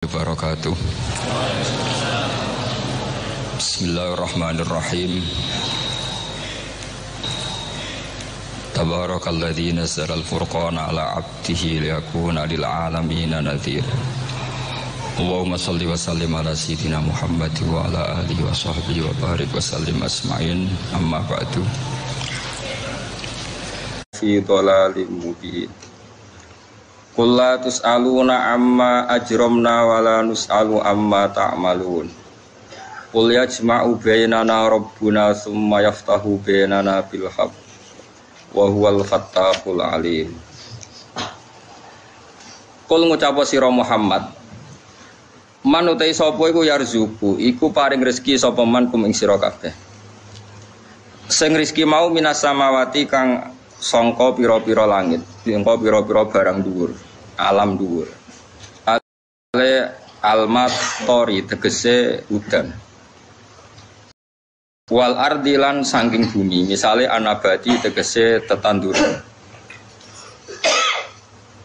Wabarakatuh. Bismillahirrahmanirrahim. Tabarakalladzi nazzala al-furqana ala 'abdihi liyakuna lil 'alamin nadhir. Allahumma shalli wa sallim ala sayyidina Muhammad wa ala alihi wa sahbihi wa barik wa sallim asma'in. Amma ba'du. Fi dhalalim mubin. Qul la tus'aluna amma ajramna wa la nus'alu amma ta'malun. Qul yajma'u bainana rabbuna thumma yaftahu bainana bil haqq wa huwal fattahul alim. Qul ngucap sira Muhammad, man utai sapa iku yarzuku, iku paring rezeki sapa man kum ing sira kabeh. Sing rezeki mau minas samawati kang sangka pira-pira langit, sangka pira-pira barang dhuwur, alam dhuwur. Ale almat tori tegese udan. Wal ardilan saking bumi, misale anabati tegese tetanduran.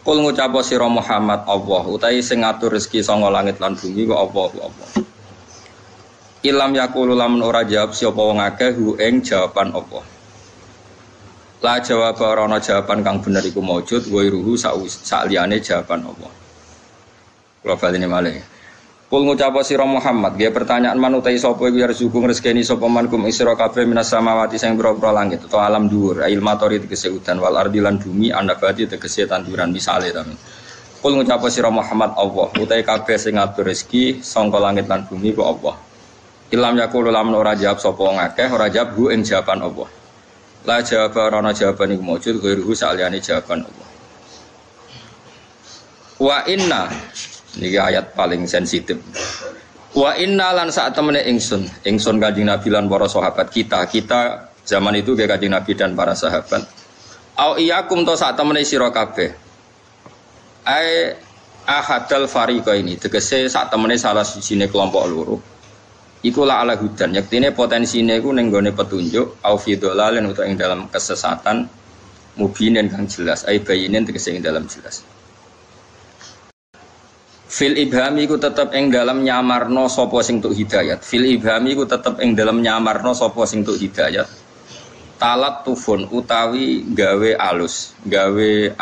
Kul ngucap sira Muhammad Allah utahe sing ngatur rezeki sanga langit lan bumi kok Allah. Ilam yaqulu lamun ora jawab sapa wong akeh hu ing jawaban Allah. La jawab ora jawaban kang bener iku maujud wa ruhu sak liyane jawaban Allah. Kula baleni malih. Kul ngucap sira Muhammad, nggih pertanyaan man utahe sapa iku yarzuku rezekine sapa man kum isra kabeh minas samawati sing pira-pira langit utawa alam dhuwur, ail matori tegese udan wal ardi lan bumi anabati tegese tanduran misale ta. Kul ngucap sira Muhammad Allah utahe kabeh sing ngatur rezeki sangka langit lan bumi ku Allah. Ilam yaqulu lamun ora jawab sapa wong akeh ora jawab hu ing jawaban Allah. La jawab ora jawaban iku maujud ghairuhu saliyane jawaban Allah. Wa inna niki ayat paling sensitif. Wa inna lan sak temene ingsun Kanjeng Nabi lan para sahabat kita zaman itu nggih Kanjeng Nabi dan para sahabat. Au iyakum to sak temene sira kabeh. Ai ahadal fariqa ini tegese sak temene salah sijine kelompok loro. Iku la ala hudan, yaktine potensine iku ning gone petunjuk au fi dhalalen utawa ing dalam kesesatan mubinin kang jelas, ai bayinin tegese ing dalam jelas. Fil ibhami ku tetep ing dalam nyamarno sapa sing tuk hidayat. Fil ibhami ku tetep ing dalam nyamarno sapa sing tuk hidayat. Talat tufun utawi gawe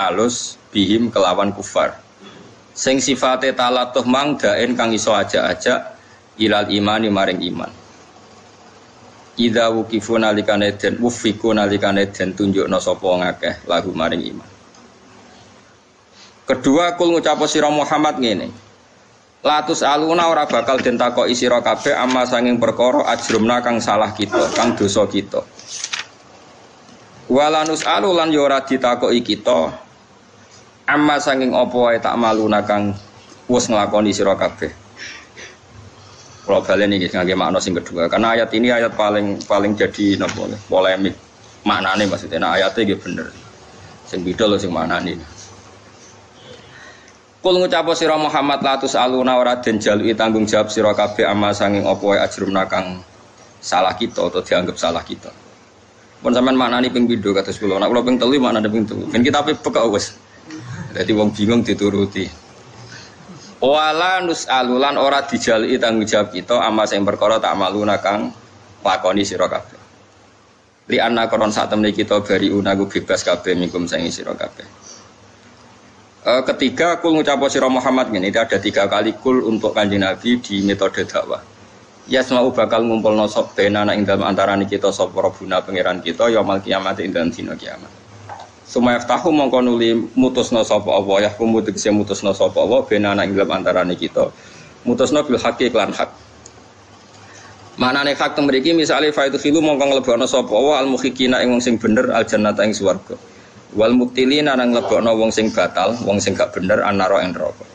alus bihim kelawan kufar. Sing sifate talatuh mang daen kang iso aja-aja ilal imani maring iman. Idza wuqifu nalikane den wufiku nalikane den tunjukna sapa ngakeh lahu maring iman. Kedua kul ngucap sira Muhammad ngene. Latus aluna ora bakal den takoki sira kabeh amma sanging perkara ajrumna kang salah kita, kang dosa kita. Walanus alulan yo ora ditakoki kita amma sanging apa wae tak maluna kang wis nglakoni sira kabeh. Kalau balen ini ngangge makna sing kedua, karena ayat ini ayat paling jadi napa polemik maknane maksudnya. Nah ayatnya nggih bener. Sing beda lho sing maknane. Kul ngucap sira Muhammad latus aluna ora den jaluki tanggung jawab sira kabeh ama sanging apa wae ajrumna kang salah kita atau dianggap salah kita. Pun sampean maknani ping pindho kados kula. Nek kula ping 3 maknane ping 3. Ben kita peka wis. Dadi wong bingung dituruti. Wala nus'alulan ora dijaluki tanggung jawab kita ama sing perkara tak maluna kang lakoni sira kabeh. Li anna koron sak temne kita bari unaku bebas kabeh mikum sing sira kabeh. Ketiga kul ngucap sira Muhammad ngene, itu ada 3 kali kul untuk Kanjeng Nabi di metode dakwah. Yasma'u bakal ngumpulna sop benana ing dalem antarané kita sapa Rabbuna pangeran kita yaumul kiamat ing dalem dina kiamat. Sumaya ftahu mongko nuli mutusna sapa Allah ya kumudese mutusna sapa Allah benana ing dalem antarané kita. Mutusna bil haqqi lan hak. Manane hak teng mriki misale faitu khilu mongko nglebokno sapa Allah al mukhikina ing wong sing bener al jannata ing swarga. Wal mubtilina nang nglebokno wong sing batal, wong sing gak bener anara ing neraka.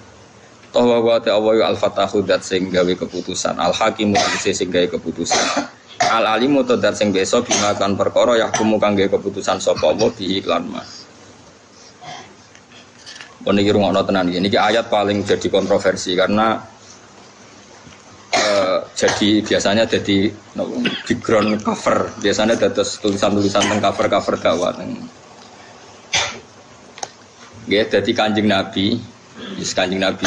Tawa wa ta'awu al fatahu dat sing gawe keputusan, al hakimu sing gawe keputusan. Al alimu to dat sing besa bimakan perkara yahkumu kang gawe keputusan sapa Allah bi iklan ma. Pun iki rungokno tenan iki. Niki ayat paling jadi kontroversi karena jadi biasanya jadi background cover, biasanya dados tulisan-tulisan teng cover-cover dakwah. Nggih dadi Kanjeng Nabi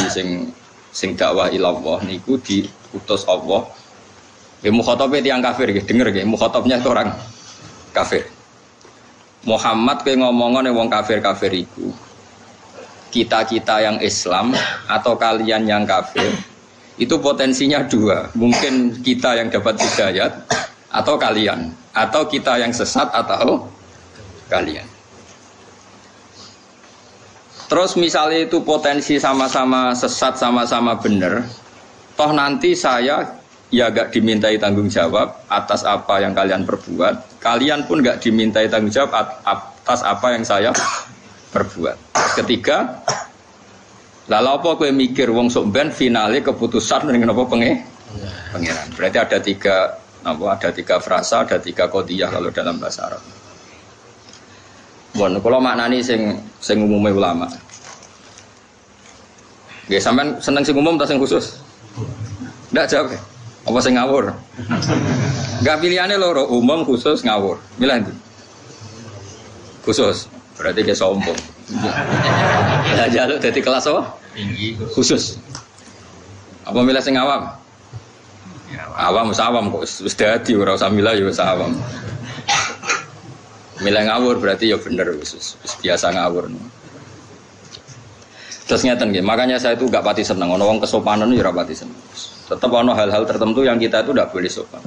sing sing dakwah ilallah niku diutus Allah. Ya mukhatabnya tiyang kafir nggih, denger nggih, mukhatabnya itu orang kafir. Muhammad kowe ngomongane wong kafir-kafir iku. Kita-kita yang Islam atau kalian yang kafir itu potensinya dua. Mungkin kita yang dapat hidayat atau kalian, atau kita yang sesat atau kalian. Terus misalnya itu potensi sama-sama sesat, sama-sama benar, toh nanti saya ya gak dimintai tanggung jawab atas apa yang kalian perbuat. Kalian pun gak dimintai tanggung jawab atas apa yang saya perbuat. Ketiga, lalu apa kowe mikir wong sok ben finale keputusan dengan apa pangeran. Berarti ada tiga frasa, ada tiga qodiyah kalau dalam bahasa Arab. Bon, kalau maknani sing umume ulama. Nggih, sampean seneng sing umum atau sing khusus? Ndak jawab. Apa sing ngawur? Enggak pilihane loro, umum khusus ngawur. Milih ndi? Khusus. Berarti dia sombong. Lah jaluk dadi kelas apa? Tinggi khusus. Apa milih sing awam? Ya, awam kok wis dadi ora usah milih ya wis awam. Milih ngawur berarti ya bener wis biasa ngawur. Terus ngeten nggih, makanya saya itu enggak pati seneng ana wong kesopanan ya ora pati seneng. Tetap ada hal-hal tertentu yang kita itu tidak boleh sopan.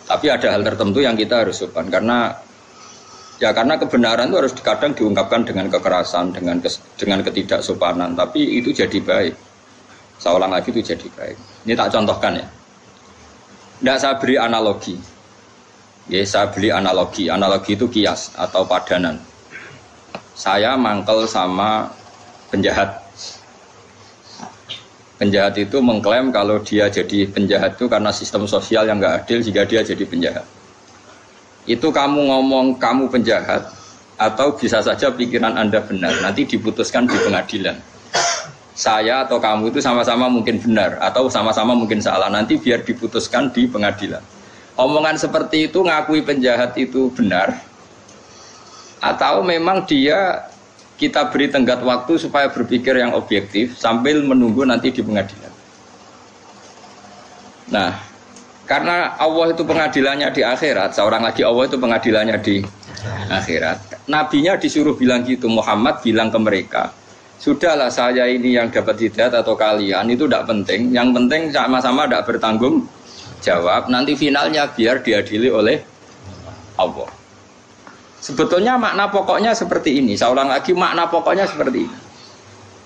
Tapi ada hal tertentu yang kita harus sopan karena kebenaran itu harus kadang diungkapkan dengan kekerasan, dengan ketidaksopanan. Tapi itu jadi baik. Seolah lagi itu jadi baik. Ini tak contohkan ya. Tidak saya beri analogi. Ya, saya beli analogi. Analogi itu kias atau padanan. Saya mangkel sama penjahat. Penjahat itu mengklaim kalau dia jadi penjahat itu karena sistem sosial yang nggak adil sehingga dia jadi penjahat. Itu kamu ngomong kamu penjahat atau bisa saja pikiran Anda benar. Nanti diputuskan di pengadilan. Saya atau kamu itu sama-sama mungkin benar atau sama-sama mungkin salah. Nanti biar diputuskan di pengadilan. Omongan seperti itu ngakui penjahat itu benar atau memang dia kita beri tenggat waktu supaya berpikir yang objektif sambil menunggu nanti di pengadilan. Nah, karena Allah itu pengadilannya di akhirat, seorang lagi Allah itu pengadilannya di akhirat. Nabinya disuruh bilang gitu, Muhammad bilang ke mereka, sudahlah saya ini yang dapat hidayat atau kalian itu tidak penting. Yang penting sama-sama tidak bertanggung jawab. Nanti finalnya biar diadili oleh Allah. Sebetulnya makna pokoknya seperti ini. Saya ulang lagi, makna pokoknya seperti ini.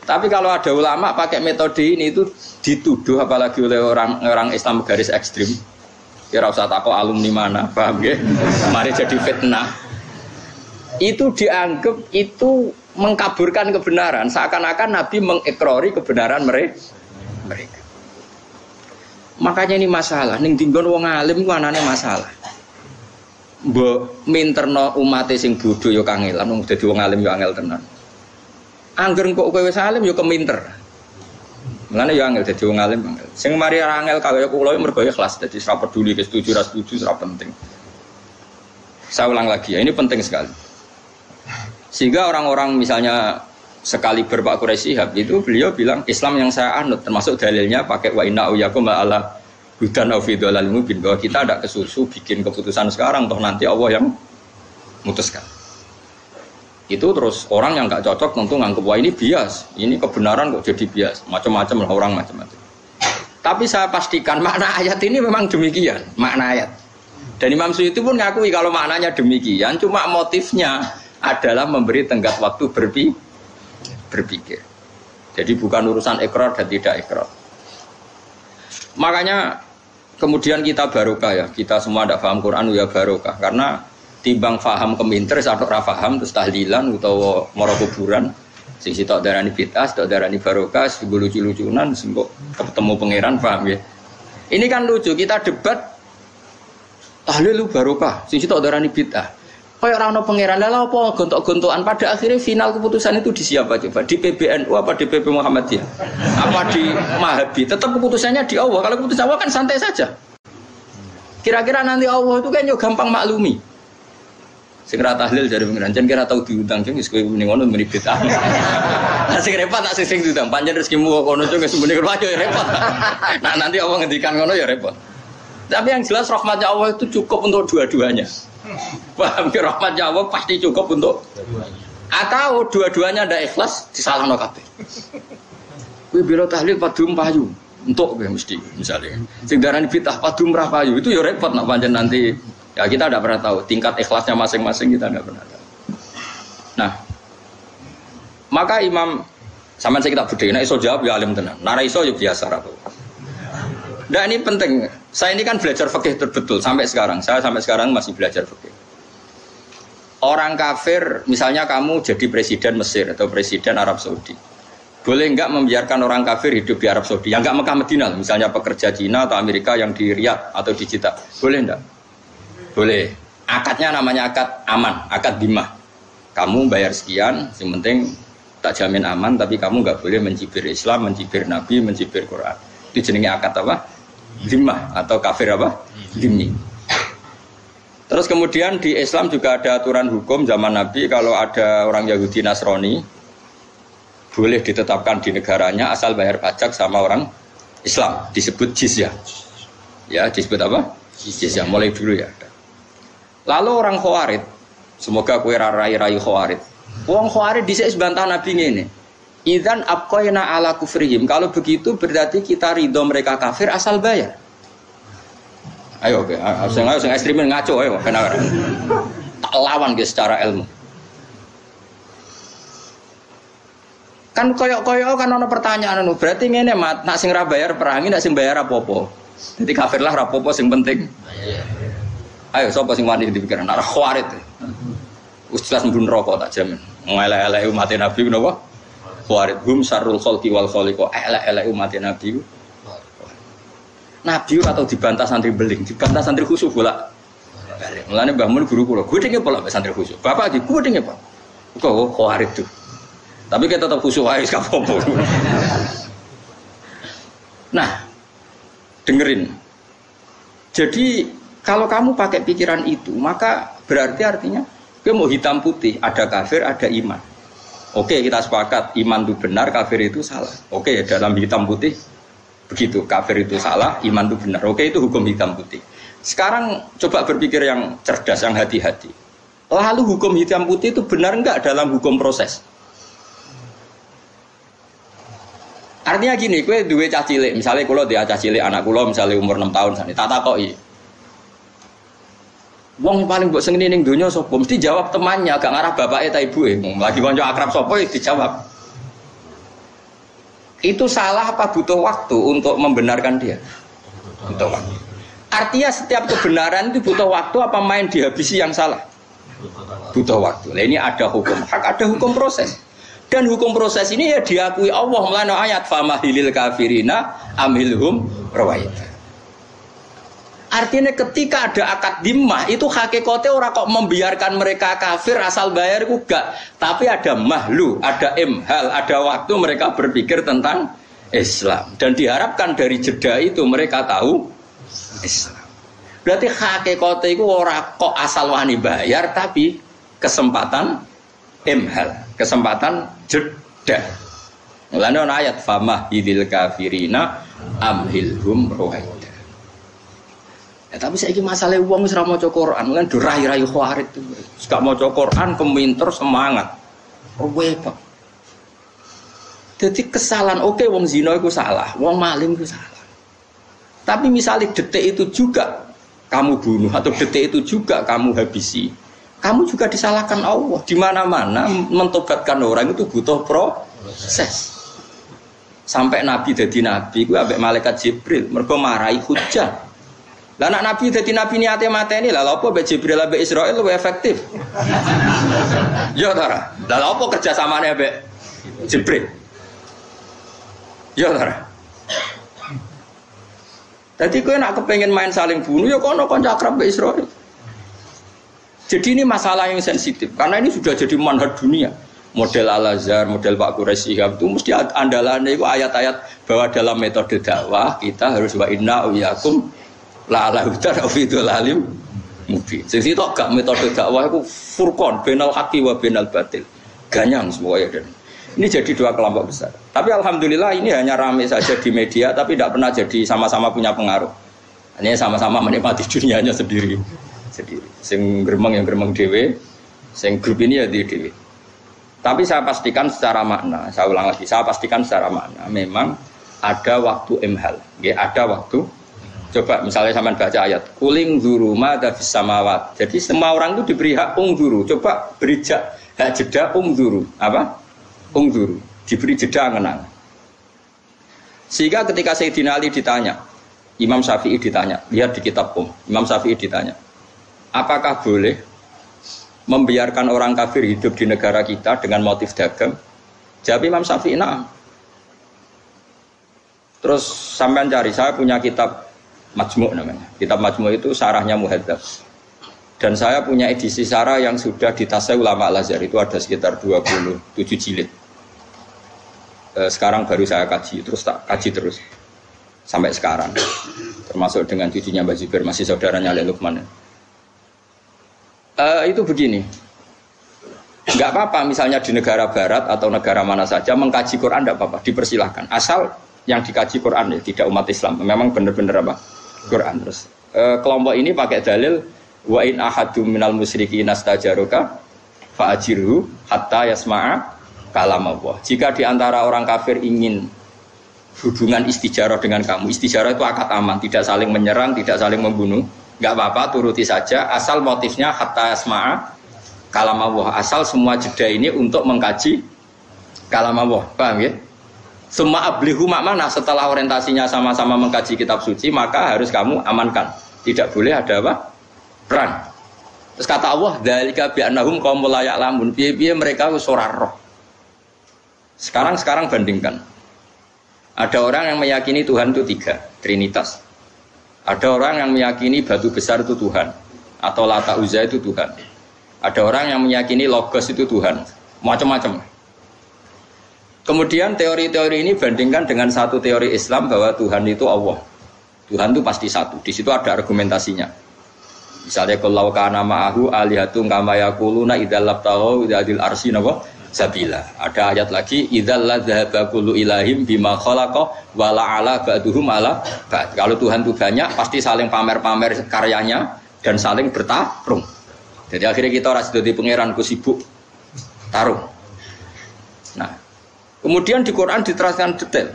Tapi kalau ada ulama pakai metode ini itu dituduh apalagi oleh orang Islam garis ekstrim. Kira usah takut alumni mana, paham ya? Mari jadi fitnah. Itu dianggap itu mengkaburkan kebenaran. Seakan-akan Nabi mengikrori kebenaran mereka. Makanya ini masalah. Ning dinggon wong alim ku anane masalah. Mbok minterno umate sing bodho ya kangelan wong dadi wong alim ya angel tenan. Angger kok kowe wis alim ya keminter. Mulane ya angel dadi wong alim angel. Sing mari angel kaya kula mergo ikhlas dadi ora peduli ke setuju ora setuju ora penting. Saya ulang lagi ya, ini penting sekali. Sehingga orang-orang misalnya sekali Pak Quraisy Shihab itu beliau bilang Islam yang saya anut termasuk dalilnya pakai wa inna uyakum ala hudan au fi dhalal mubin, bahwa kita tidak kesusu bikin keputusan sekarang toh nanti Allah yang memutuskan. Itu terus orang yang nggak cocok tentu nganggep wah ini bias, ini kebenaran kok jadi bias, macam-macam lah orang macam-macam. Tapi saya pastikan makna ayat ini memang demikian, makna ayat. Dan Imam Suyuti pun ngakui kalau maknanya demikian, cuma motifnya adalah memberi tenggat waktu berpikir. Jadi bukan urusan ikrar dan tidak ikrar. Makanya kemudian kita barokah ya, kita semua tidak paham Quran ya barokah, karena timbang paham keminter atau ora paham terus tahlilan utawa mara kuburan sing sitok darani bid'ah, sitok darani barokah, sing lucu-lucunan sing kok ketemu pangeran, paham ya. Ini kan lucu, kita debat tahlil lu barokah, sing sitok darani bid'ah. Kayak ora ono pangeran lha apa gontok-gontokan, pada akhirnya final keputusan itu di siapa coba? Di PBNU apa di PP Muhammadiyah? Apa di Mahabi? Tetap keputusannya di Allah. Kalau keputusan Allah kan santai saja. Kira-kira nanti Allah itu kan yo gampang maklumi. Sing ra tahlil dari pengiran jan kira tau diundang jeng wis kowe ning ngono muni bid'ah. Sing repot tak sing ndang pancen rezekimu kok kono cuk sembene karo aja ya repot. Nah nanti Allah ngendikan ngono ya repot. Tapi yang jelas rahmatnya Allah itu cukup untuk dua-duanya. Paham ke rahmatnya Allah pasti cukup untuk dua-duanya. Atau dua-duanya ndak ikhlas disalahno kabeh. Kuwi biro tahlil padum payu. Untuk mesti misalnya. Sing darani bid'ah padum ra payu itu ya repot nak pancen nanti ya kita tidak pernah tahu tingkat ikhlasnya masing-masing kita tidak pernah tahu. Nah, maka Imam sampean saya kita budhe nek iso jawab ya alim tenan. Nek iso ya biasa ra. Nah ini penting. Saya ini kan belajar fikih terbetul sampai sekarang. Saya sampai sekarang masih belajar fikih. Orang kafir, misalnya kamu jadi presiden Mesir atau presiden Arab Saudi, boleh enggak membiarkan orang kafir hidup di Arab Saudi? Yang enggak Mekah Madinah, misalnya pekerja Cina atau Amerika yang di Riyadh atau di Jeddah, boleh enggak? Boleh. Akadnya namanya akad aman, akad dimah. Kamu bayar sekian, yang penting tak jamin aman, tapi kamu enggak boleh mencibir Islam, mencibir Nabi, mencibir Quran. Itu jenenge akad apa? Dimah atau kafir apa? Dimni. Terus kemudian di Islam juga ada aturan hukum zaman Nabi kalau ada orang Yahudi Nasrani boleh ditetapkan di negaranya asal bayar pajak sama orang Islam, disebut jizyah. Ya, disebut apa? Jizyah mulai dulu ya. Lalu orang Khawarij, semoga kowe rai-rai Khawarij. Wong Khawarij dhisik bantah Nabi ngene. Idzan abqaina ala kufrihim. Kalau begitu berarti kita ridho mereka kafir asal bayar. Ayo, sing ekstremen ngaco ayo benar. Tak lawan guys secara ilmu. Kan koyok-koyok kan ono pertanyaan anu. Berarti ngene mat, nak sing ra bayar perangi, nak sing bayar apa-apa. Jadi kafir lah ra apa-apa sing penting. Ayo sapa sing wani dipikiran arah Khawarij. Ustaz mbun rokok tak jamin. Ngelek-elek umat Nabi menapa? Khawarij hum syarrul khalqi wal khaliqa. Elek-elek umat Nabi. Nabi atau dibantah santri beling, dibantah santri khusyuk pula. Mulane Mbah Mun guru kula, gedenge pola santri khusyuk. Bapak iki gedenge, Pak. Kok Khawarij tuh. Tapi kita tetap khusyuk wae gak apa-apa. Nah, dengerin. Jadi kalau kamu pakai pikiran itu, maka berarti artinya kamu mau hitam putih, ada kafir, ada iman. Oke, kita sepakat iman itu benar, kafir itu salah. Oke, dalam hitam putih begitu, kafir itu salah, iman itu benar. Oke, itu hukum hitam putih. Sekarang coba berpikir yang cerdas, yang hati-hati. Lalu hukum hitam putih itu benar enggak dalam hukum proses? Artinya gini, kowe duwe cah cilik, misalnya kula duwe cah cilik, anak kula misalnya umur 6 tahun sane, tak takoki. Wong paling mbok seneni ning donya sapa? Mesti jawab temannya, gak ngarah bapake ta ibuke. Lagi kanca akrab sapa dijawab. Itu salah apa butuh waktu untuk membenarkan dia? Butuh waktu. Artinya setiap kebenaran itu butuh waktu apa main dihabisi yang salah? Butuh waktu. Nah, ini ada hukum hak, ada hukum proses. Dan hukum proses ini ya diakui Allah melalui ayat famahilil kafirina amhilhum rawaita. Artinya ketika ada akad dimah itu hakikatnya orang kok membiarkan mereka kafir asal bayar itu gak. Tapi ada mahlu, ada imhal, ada waktu mereka berpikir tentang Islam. Dan diharapkan dari jeda itu mereka tahu Islam. Berarti hakikatnya itu orang kok asal wani bayar tapi kesempatan imhal, kesempatan jeda. Mulane ayat famahilil kafirina amhilhum rawaita. Tapi saiki masalah wong wis ora maca Quran, lan do rai-rai Khawarij itu. Gak maca Quran keminter semangat. Repot. Jadi kesalahan oke wong zina itu salah, wong maling itu salah. Tapi misalnya detik itu juga kamu bunuh atau detik itu juga kamu habisi, kamu juga disalahkan Allah. Di mana-mana mentobatkan orang itu butuh proses. Sampai Nabi jadi Nabi, gue ambek malaikat Jibril, mergo marahi hujah. Lah anak Nabi dadi nabi niate mateni lah apa mbek Jibril ambek Israil luwih efektif. Ya ta. Lah apa kerja samane ambek Jibril? Ya ta. Dadi kowe nek kepengin main saling bunuh ya kono kanca akrab mbek Israil. Jadi ini masalah yang sensitif karena ini sudah jadi manhaj dunia. Model Al-Azhar, model Pak Quraisy itu mesti andalannya itu ayat-ayat bahwa dalam metode dakwah kita harus wa inna uyakum la ala hudan afidul alim mubin. Sing sitok gak metode dakwah iku furqan bainal haqqi wa bainal batil. Ganyang semua ya. Ini jadi dua kelompok besar. Tapi alhamdulillah ini hanya rame saja di media, tapi tidak pernah jadi sama-sama punya pengaruh. Hanya sama-sama menikmati dunianya sendiri. Sing gremeng yang gremeng dewe, sing grup ini ya di dewe. Tapi saya pastikan secara makna, saya ulang lagi, saya pastikan secara makna, memang ada waktu imhal, ya, ada waktu. Coba misalnya sampean baca ayat, kuling zuru madza fis samawat. Jadi semua orang itu diberi hak ungzuru. Coba beri hak jeda ungzuru. Apa? Ungzuru. Diberi jeda ngenang. Sehingga ketika Sayyidina Ali ditanya, Imam Syafi'i ditanya, lihat di kitab Imam Syafi'i ditanya, apakah boleh membiarkan orang kafir hidup di negara kita dengan motif dagang? Jawab Imam Syafi'i, nah. Terus sampean cari, saya punya kitab Majmu' namanya. Kitab Majmu' itu sarahnya Muhadzab. Dan saya punya edisi sarah yang sudah ditasawuf ulama Al-Azhar, itu ada sekitar 27 jilid. Sekarang baru saya kaji, terus tak kaji terus sampai sekarang. Termasuk dengan cucunya Mbak Zubair, masih saudaranya Ali Lukman. Itu begini. Enggak apa-apa misalnya di negara barat atau negara mana saja mengkaji Quran, enggak apa-apa, dipersilahkan. Asal yang dikaji Quran ya, tidak umat Islam. Memang benar-benar apa? Quran. Terus kelompok ini pakai dalil wa in ahadum minal musyrikin nastajaruka fa'ajirhu hatta yasma'a kalam Allah. Jika di antara orang kafir ingin hubungan istijarah dengan kamu, istijarah itu akad aman, tidak saling menyerang, tidak saling membunuh, enggak apa-apa, turuti saja asal motifnya hatta yasma'a kalam Allah. Asal semua jeda ini untuk mengkaji kalam Allah. Paham ya? Semua ablihu makmana, setelah orientasinya sama-sama mengkaji kitab suci, maka harus kamu amankan. Tidak boleh ada apa? Perang. Terus kata Allah, dzalika bi annahum qaumul la ya'lamun. Piye-piye mereka wis ora roh. Sekarang bandingkan. Ada orang yang meyakini Tuhan itu 3, Trinitas. Ada orang yang meyakini batu besar itu Tuhan, atau Lata Uzza itu Tuhan. Ada orang yang meyakini Logos itu Tuhan. Macam-macam. Kemudian teori-teori ini bandingkan dengan satu teori Islam bahwa Tuhan itu Allah. Tuhan itu pasti satu. Di situ ada argumentasinya. Misalnya kalau kana ma'ahu alihatun kama yaquluna idzal labtaghu idzal arsy sabila. Ada ayat lagi idzal ladzhaba kullu ilahim bima khalaqa wa la'ala ba'duhum ala ba'd. Kalau Tuhan itu banyak pasti saling pamer-pamer karyanya dan saling bertarung. Jadi akhirnya kita ora sida di pangeranku sibuk tarung. Nah, kemudian di Quran diterangkan detail.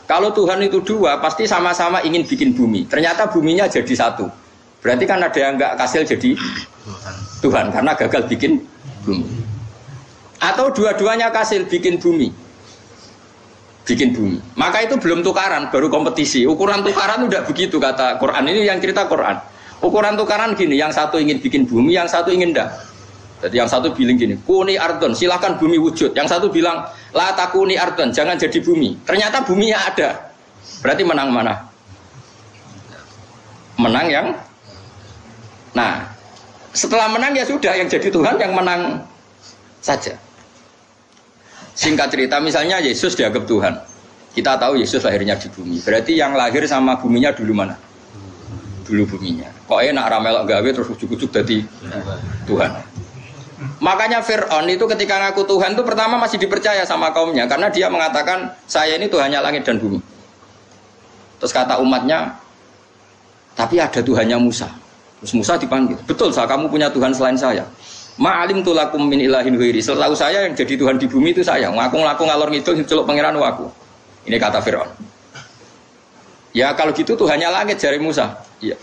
Kalau Tuhan itu 2, pasti sama-sama ingin bikin bumi. Ternyata buminya jadi 1. Berarti kan ada yang enggak kasil jadi Tuhan karena gagal bikin bumi. Atau dua-duanya kasil bikin bumi. Bikin bumi. Maka itu belum tukaran, baru kompetisi. Ukuran tukaran udah begitu kata Quran. Ini yang cerita Quran. Ukuran tukaran gini, yang satu ingin bikin bumi, yang satu ingin enggak. Jadi yang satu bilang gini, kuni ardon, silahkan bumi wujud. Yang satu bilang, la takuni ardon, jangan jadi bumi. Ternyata buminya ada. Berarti menang mana? Menang yang. Nah, setelah menang ya sudah, yang jadi Tuhan yang menang saja. Singkat cerita, misalnya Yesus dianggap Tuhan. Kita tahu Yesus lahirnya di bumi. Berarti yang lahir sama buminya dulu mana? Dulu buminya. Kok enak ramelok gawe terus ujuk-ujuk jadi Tuhan. Makanya Fir'aun itu ketika ngaku Tuhan itu pertama masih dipercaya sama kaumnya karena dia mengatakan saya ini Tuhannya langit dan bumi. Terus kata umatnya, tapi ada Tuhannya Musa. Terus Musa dipanggil, betul saya kamu punya Tuhan selain saya. Ma'alim tulakum min ilahin ghairi. Setahu saya yang jadi Tuhan di bumi itu saya. Ngaku ngalor ngidul celuk pangeran aku. Ini kata Fir'aun. Ya kalau gitu Tuhannya langit jari Musa. Iya.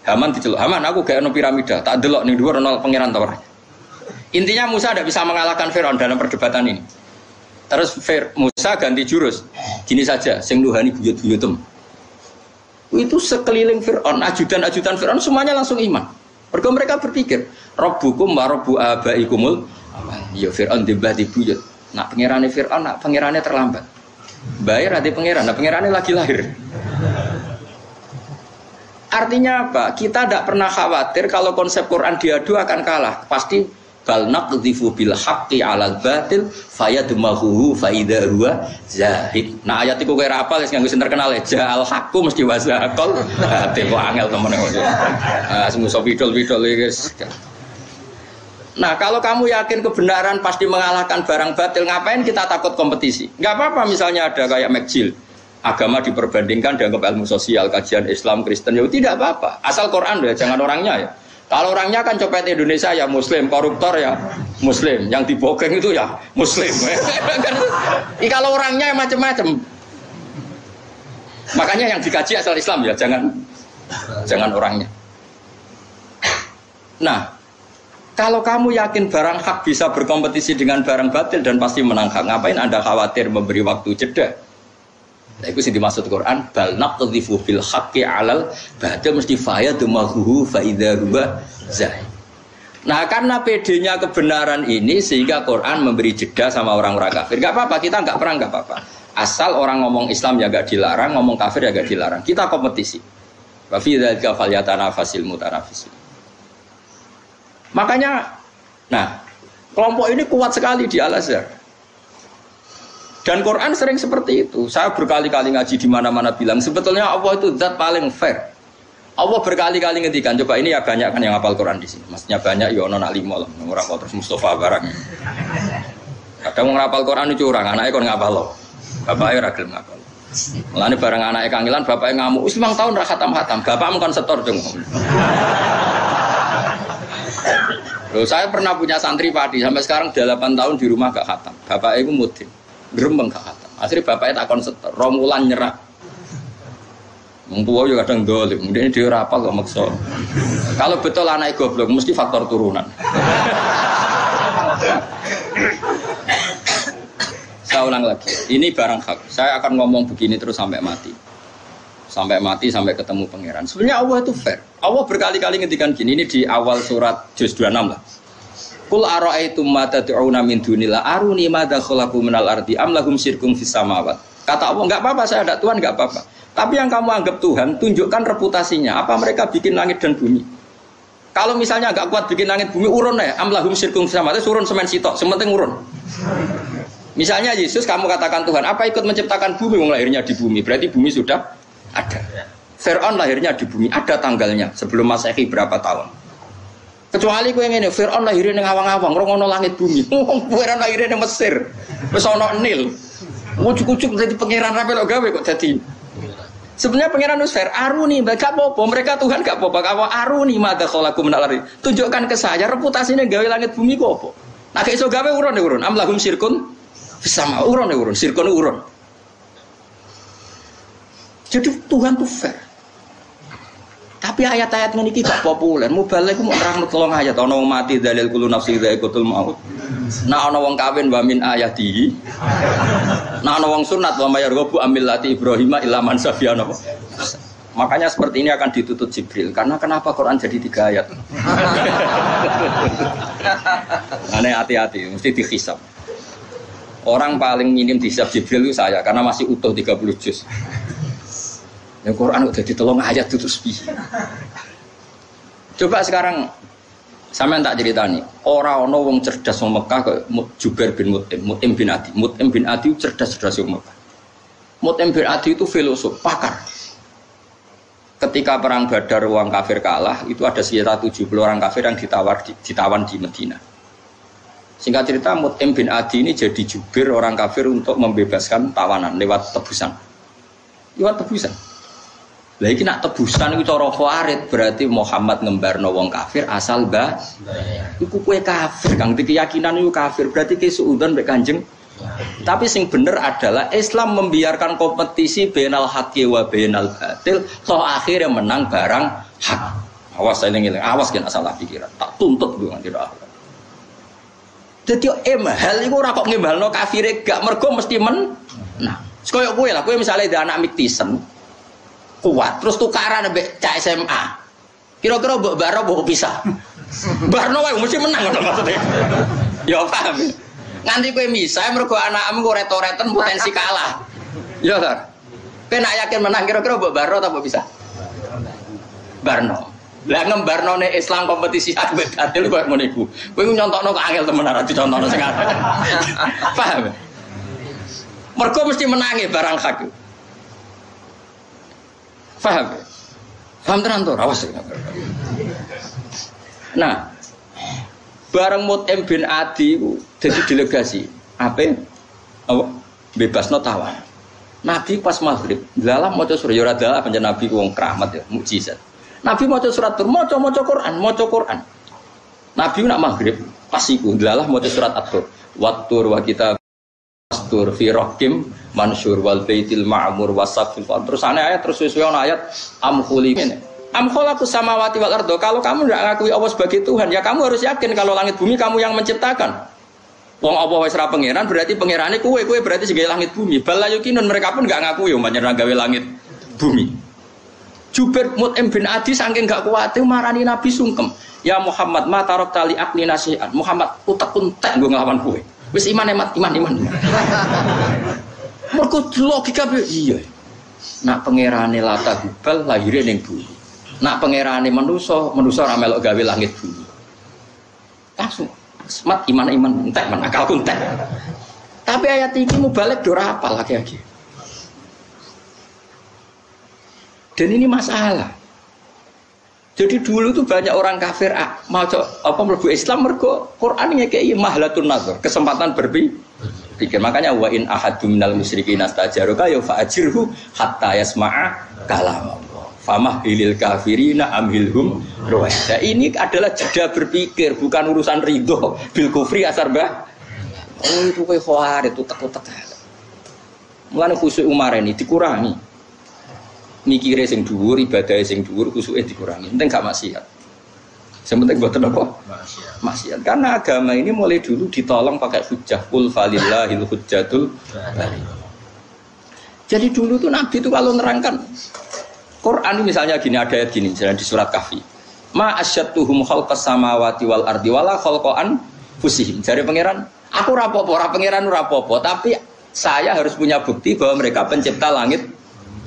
Haman diceluk. Haman aku gak ono piramida, tak delok ning dhuwur ono pangeran ta ora. Intinya Musa tidak bisa mengalahkan Fir'aun dalam perdebatan ini. Terus Musa ganti jurus. Gini saja, sing nuhani buyut-buyutem. Itu sekeliling Fir'aun, ajudan-ajudan Fir'aun semuanya langsung iman. Mereka berpikir, Rabbukum wa Rabbu abaikumul. Ya Fir'aun dibah di buyut. Nak pangerane Fir'aun, nak pangerane terlambat. Bayar hati pangeran, nak pangerane lagi lahir. Artinya apa? Kita tidak pernah khawatir kalau konsep Quran diadu akan kalah. Pasti bal naqdhifu bil haqqi 'alal batil fayadmaghuhu fa idza huwa zahid. Nah ayat iku kowe ora apal wis nganggo sing terkenal ya al haqqu mesti wasaqal. Ate kok angel temen kok. Ah semuso pidol-pidol iki. Nah, kalau kamu yakin kebenaran pasti mengalahkan barang batil, ngapain kita takut kompetisi? Nggak apa-apa misalnya ada kayak McGill, agama diperbandingkan dianggap ilmu sosial, kajian Islam, Kristen, ya tidak apa-apa. Asal Quran ya, jangan orangnya ya. Kalau orangnya kan copet Indonesia ya Muslim, koruptor ya Muslim, yang dibogeng itu ya Muslim. Kalau orangnya ya macam-macam. Makanya yang dikaji asal Islam ya, jangan orangnya. Nah, kalau kamu yakin barang hak bisa berkompetisi dengan barang batil dan pasti menang hak, ngapain Anda khawatir memberi waktu jeda? Nah, itu sih dimaksud Quran, bal naqdhifu bil haqqi 'alal batil mesti fayadmahu fa idza huwa zahir. Nah, karena PD-nya kebenaran ini sehingga Quran memberi jeda sama orang-orang kafir. Enggak apa-apa, kita enggak perang, enggak apa-apa. Asal orang ngomong Islam ya enggak dilarang, ngomong kafir ya enggak dilarang. Kita kompetisi. Wa fi dzalika falyatanafasil mutanafisun. Makanya, nah, kelompok ini kuat sekali di Al-Azhar. Dan Quran sering seperti itu. Saya berkali-kali ngaji di mana-mana bilang, sebetulnya Allah itu zat paling fair. Allah berkali-kali ngendikan, coba ini ya banyak kan yang hafal Quran di sini. Maksudnya banyak, ya ono nak limo lah, orang terus Mustafa barang. Kadang mau ngapal Quran itu curang, anaknya kon ngapal loh. Bapaknya ragil ngapal. Mulane bareng anaknya kangilan, bapaknya ngamuk. Wis 5 tahun ra khatam-khatam, bapakmu kan setor dong. Loh, saya pernah punya santri padi sampai sekarang 8 tahun di rumah gak khatam. Bapaknya itu mudin, gerembeng gak khatam. Akhirnya bapaknya takon setor, romulan nyerah. Mengpuau juga kadang dolim, kemudian dia rapal kok maksa. Kalau betul anak goblok, mesti faktor turunan. Saya ulang lagi, ini barang hak. Saya akan ngomong begini terus sampai mati. Sampai mati, sampai ketemu pangeran. Sebenarnya Allah itu fair. Allah berkali-kali ngendikan gini, ini di awal surat Juz 26 lah. Qul ara'aytum ma tad'una min dunillah aruni madza khalaqu minal ardi am lahum syirkun fis samawat. Kata Allah, enggak apa-apa, saya ada Tuhan, enggak apa-apa. Tapi yang kamu anggap Tuhan, tunjukkan reputasinya. Apa mereka bikin langit dan bumi? Kalau misalnya agak kuat bikin langit bumi, urun ya. Amlahum syirkum sama itu urun semen sitok, sementing urun. Misalnya Yesus, kamu katakan Tuhan, apa ikut menciptakan bumi? Wong lahirnya di bumi, berarti bumi sudah ada. Fir'aun lahirnya di bumi, ada tanggalnya sebelum Masehi berapa tahun. Kecuali kowe ngene, Fir'aun lahirnya ning awang-awang, ora ono langit bumi. Fir'aun lahirnya ning Mesir, wis ono Nil. Ujuk-ujuk dadi pangeran ra melok gawe kok dadi. Sebenarnya pangeran wis fair, aruni gak apa-apa, mereka Tuhan gak apa-apa. Kalau aruni madza khalaqu minal ardi. Tunjukkan ke saya reputasinya gawe langit bumi kok apa. Nah gak iso gawe urun. Am lahum syirkun sama urun. Syirkun urun. Jadi Tuhan tuh fair. Tapi ayat-ayat ngene iki gak populer. Mubalek ku mau nerangno 3 ayat. Ana wong mati dalil kullu nafsi dha'iqatul maut. Nah ana wong kawin wa min ayatihi. Nah ana wong sunat wa mayarghabu amillati Ibrahim illa man safiyana. Makanya seperti ini akan dituntut Jibril. Karena kenapa Quran jadi 3 ayat? Aneh hati-hati, mesti dihisab. Orang paling minim dihisab Jibril itu saya karena masih utuh 30 juz. Yang Quran udah ditolong ayat itu sepi. Coba sekarang sampean tak ceritani, orang ono wong cerdas wong Mekah ke Jubair bin Mut'im bin Adi. Mut'im bin Adi cerdas wong Mekah. Mut'im bin Adi itu filosof, pakar. Ketika perang Badar orang kafir kalah, itu ada sekitar 70 orang kafir yang ditawan di Medina. Singkat cerita, Mut'im bin Adi ini jadi jubir orang kafir untuk membebaskan tawanan lewat tebusan. Lah iki nak tebusan iku cara Khawarij berarti Muhammad ngembarno wong kafir asal iku kowe kafir kang keyakinan iku kafir berarti ki suudzon mek Kanjeng. Tapi sing bener adalah Islam membiarkan kompetisi bainal haqqi wa bainal batil toh akhirnya menang barang hak. Awas eling-eling, awas kena salah pikiran. Tak tuntut ku nganti akhir. Dadi hal iku ora kok ngembalno kafire gak mergo mesti men. Nah, koyo kowe lah, kowe misale ada anak Miktisen kuat, terus tukaran ambek cak SMA. Kira-kira mbok baro mbok pisah. Barno wae mesti menang ngono maksudnya. Ya paham. Nganti kowe misah mergo anakmu kok reto-reten potensi kalah. Ya kan. Kowe nak yakin menang kira-kira mbok baro ta mbok pisah? Barno. Lah ngembarnone Islam kompetisi ambek batil koyo ngono iku. Kowe nyontokno kok angel temenan ora dicontohno sing akeh. Paham? Mergo mesti menangi barang hak. Paham? Paham tenan to? Awas. Nah, Bareng Mut'im bin Adi jadi delegasi. Apa? Bebasno tawan. Nabi pas maghrib, dalam maca surat ya ora pancen Nabi wong keramat ya, mukjizat. Nabi maca surat Tur, maca Quran. Nabi nak maghrib pas iku dalam maca surat At-Tur. Wat-tur wa kitab Tur fi raqim mansur wal baitil ma'mur wasafil. Terus ayat terus sesuai ayat am khuliqin. Am khalaqus samawati wal ardo. Kalau kamu enggak ngakui Allah sebagai Tuhan, ya kamu harus yakin kalau langit bumi kamu yang menciptakan. Wong apa wis ra pangeran berarti pangerane kowe berarti sing langit bumi. Bal yakinun mereka pun enggak ngaku ya panjenengan gawe langit bumi. Jubair Mut'im bin Adi saking enggak kuat marani Nabi sungkem. Ya Muhammad ma tarok tali akli nasihat. Muhammad utek-untek nggo nglawan kowe. Wis iman. Mergo logika iya. Nak pangerane Lata Hubal lahire ning bumi. Nak pangerane manusa ora melok gawe langit bumi. Langsung Mat iman entek men akalku entek. Tapi ayat iki mubalek ora apal lagi. Dan ini masalah. Jadi dulu tuh banyak orang kafir mau mlebu Islam mergo Quran ngekeki mahlatun nazar, kesempatan berpikir. Makanya wa in ahadum minal musyrikin astajaruka ya fa'ajirhu hatta yasma'a kalam Allah. Famahilil kafirina amhilhum ruwaida. Ini adalah jeda berpikir, bukan urusan ridho bil kufri asar bah. Oh itu kowe khawarit utek-utek. Mulane khusyuk Umar ini dikurangi. Mikire sing dhuwur, ibadahe sing dhuwur, khusyuke dikurangi. Penting gak maksiat. Sing penting mboten apa? Maksiat. Karena agama ini mulai dulu ditolong pakai hujjah qul falillahil hujjatul baligh. Jadi dulu tuh Nabi itu kalau nerangkan Quran ini misalnya gini, ada ayat gini misalnya di surat Kahfi. Ma asyattuhum khalqas samawati wal ardi wala khalqan fusihim. Jadi pangeran, aku rapopo, pangeran rapopo, tapi saya harus punya bukti bahwa mereka pencipta langit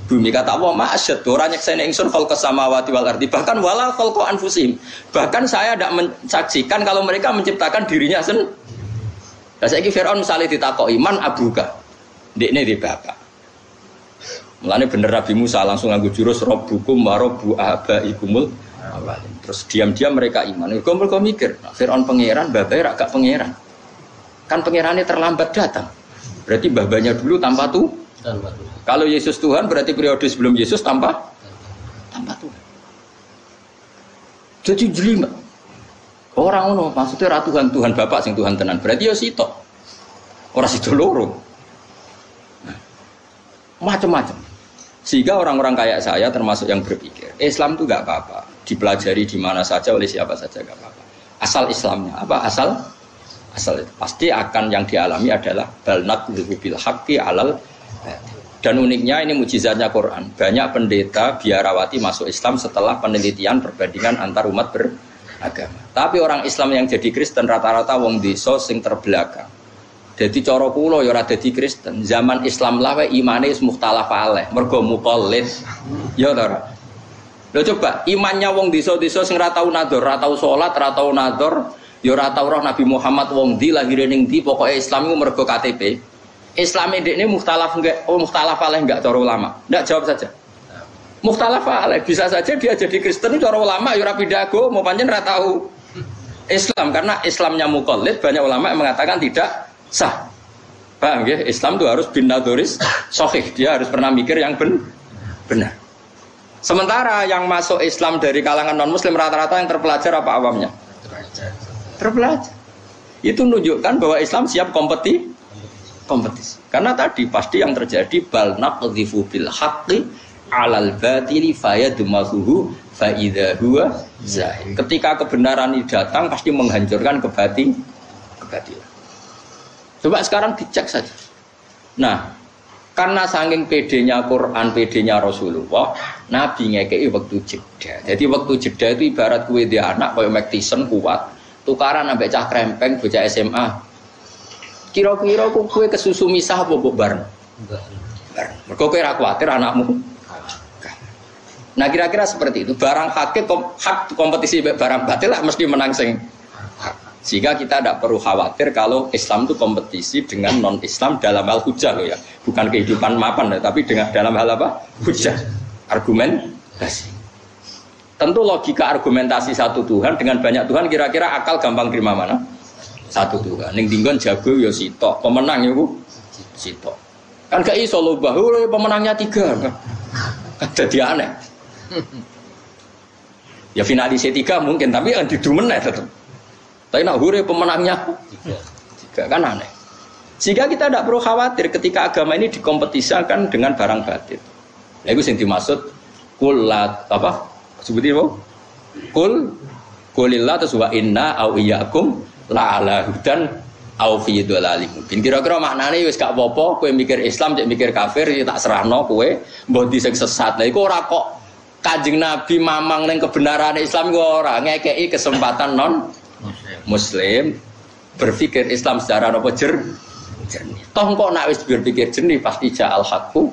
bumi. Kata Allah, ma asyattu ora nyekseni ingsun khalqas samawati wal ardi, bahkan wala khalqan fusihim. Bahkan saya tidak mensaksikan kalau mereka menciptakan dirinya sendiri. Lah saiki Firaun misalnya ditakoki, "Man abuka?" Ndekne di bapak. Mulane bener Nabi Musa langsung nganggo jurus rabbukum wa rabbu abaikumul awalin. Terus diam-diam mereka iman. Mereka mikir, Firaun pangeran, babae ra gak pangeran. Kan pangerannya terlambat datang. Berarti babanya dulu tanpa Tuhan. Kalau Yesus Tuhan berarti periode sebelum Yesus tanpa Tuhan. Jadi jelimet. Orang ngono maksudnya ra Tuhan Bapak sing Tuhan tenan. Berarti ya sitok. Ora sido loro. Macam-macam. Sehingga orang-orang kayak saya termasuk yang berpikir Islam itu gak apa-apa, dipelajari di mana saja oleh siapa saja gak apa-apa. Asal Islamnya apa? Asal itu pasti akan yang dialami adalah balnat bil haqqi alal. Dan uniknya ini mujizatnya Quran. Banyak pendeta biarawati masuk Islam setelah penelitian perbandingan antar umat beragama. Tapi orang Islam yang jadi Kristen rata-rata wong desa sing terbelakang. Jadi cara kula ya ora dadi Kristen. Zaman Islam lah wae imane wis mukhtalaf alaih, mergo muqallid. Ya ta ora? Lho coba imannya wong desa-desa sing ora tau nador, ora tau salat, ora tau nador, ya ora tau roh Nabi Muhammad wong ndi lahire ning ndi, pokoke Islam iku mergo KTP. Islame ndekne mukhtalaf enggak? Oh mukhtalaf alaih enggak cara ulama? Enggak, jawab saja. Mukhtalaf alaih bisa saja dia jadi Kristen cara ulama ya ora pindah agama, pancen ora tau Islam karena Islamnya muqallid, banyak ulama yang mengatakan tidak sah. Paham ya? Islam itu harus bin nadoris sahih. Dia harus pernah mikir yang benar. Sementara yang masuk Islam dari kalangan non muslim rata-rata yang terpelajar apa awamnya? Terpelajar. Itu menunjukkan bahwa Islam siap kompetisi. Karena tadi pasti yang terjadi bal naqdhifu bil haqqi 'alal batili fayadmahuhu fa idza huwa zahir. Ketika kebenaran ini datang pasti menghancurkan kebatilan. Coba sekarang dicek saja. Nah, karena saking pedenya Quran, pedenya Rasulullah, Nabi ngekei waktu jeda. Jadi waktu jeda itu ibarat kue dia anak kayak Mike Tyson kuat, tukaran sampai cah krempeng bocah SMA. Kira-kira kue kesusu misah apa bareng? Bareng. Mergo kowe ra kuwatir anakmu. Nah, kira-kira seperti itu. Barang hak kompetisi barang batil lah mesti menang sing. Sehingga kita tidak perlu khawatir kalau Islam itu kompetisi dengan non-Islam dalam hal hujah loh ya. Bukan kehidupan mapan, tapi dengan dalam hal apa? Hujah, argumentasi. Tentu logika argumentasi satu Tuhan dengan banyak Tuhan kira-kira akal gampang terima mana? Satu Tuhan. Ning dinggon jago ya sitok, pemenang ya Bu. Sitok. Kan gak iso lho bahwa pemenangnya 3. Kan jadi aneh. Ya finalisnya 3 mungkin, tapi kan didumeneh tetep. Tapi nak hure pemenangnya 3 kan aneh. Sehingga kita tidak perlu khawatir ketika agama ini dikompetisikan dengan barang batin. Nah, itu yang dimaksud kulat apa? Sebutin apa? Kulillah terus wa inna au iyyakum la ala hudan au fi dhalalim mubin. Kira-kira maknane wis gak apa-apa kowe mikir Islam cek mikir kafir ya tak serahno kowe mbok di sing sesat. Lah iku ora kok Kanjeng Nabi mamang ning kebenaran Islam iku ora ngekeki kesempatan non muslim berpikir Islam secara apa jernih. Toh kok nak wis berpikir jernih pasti ja'al haqqu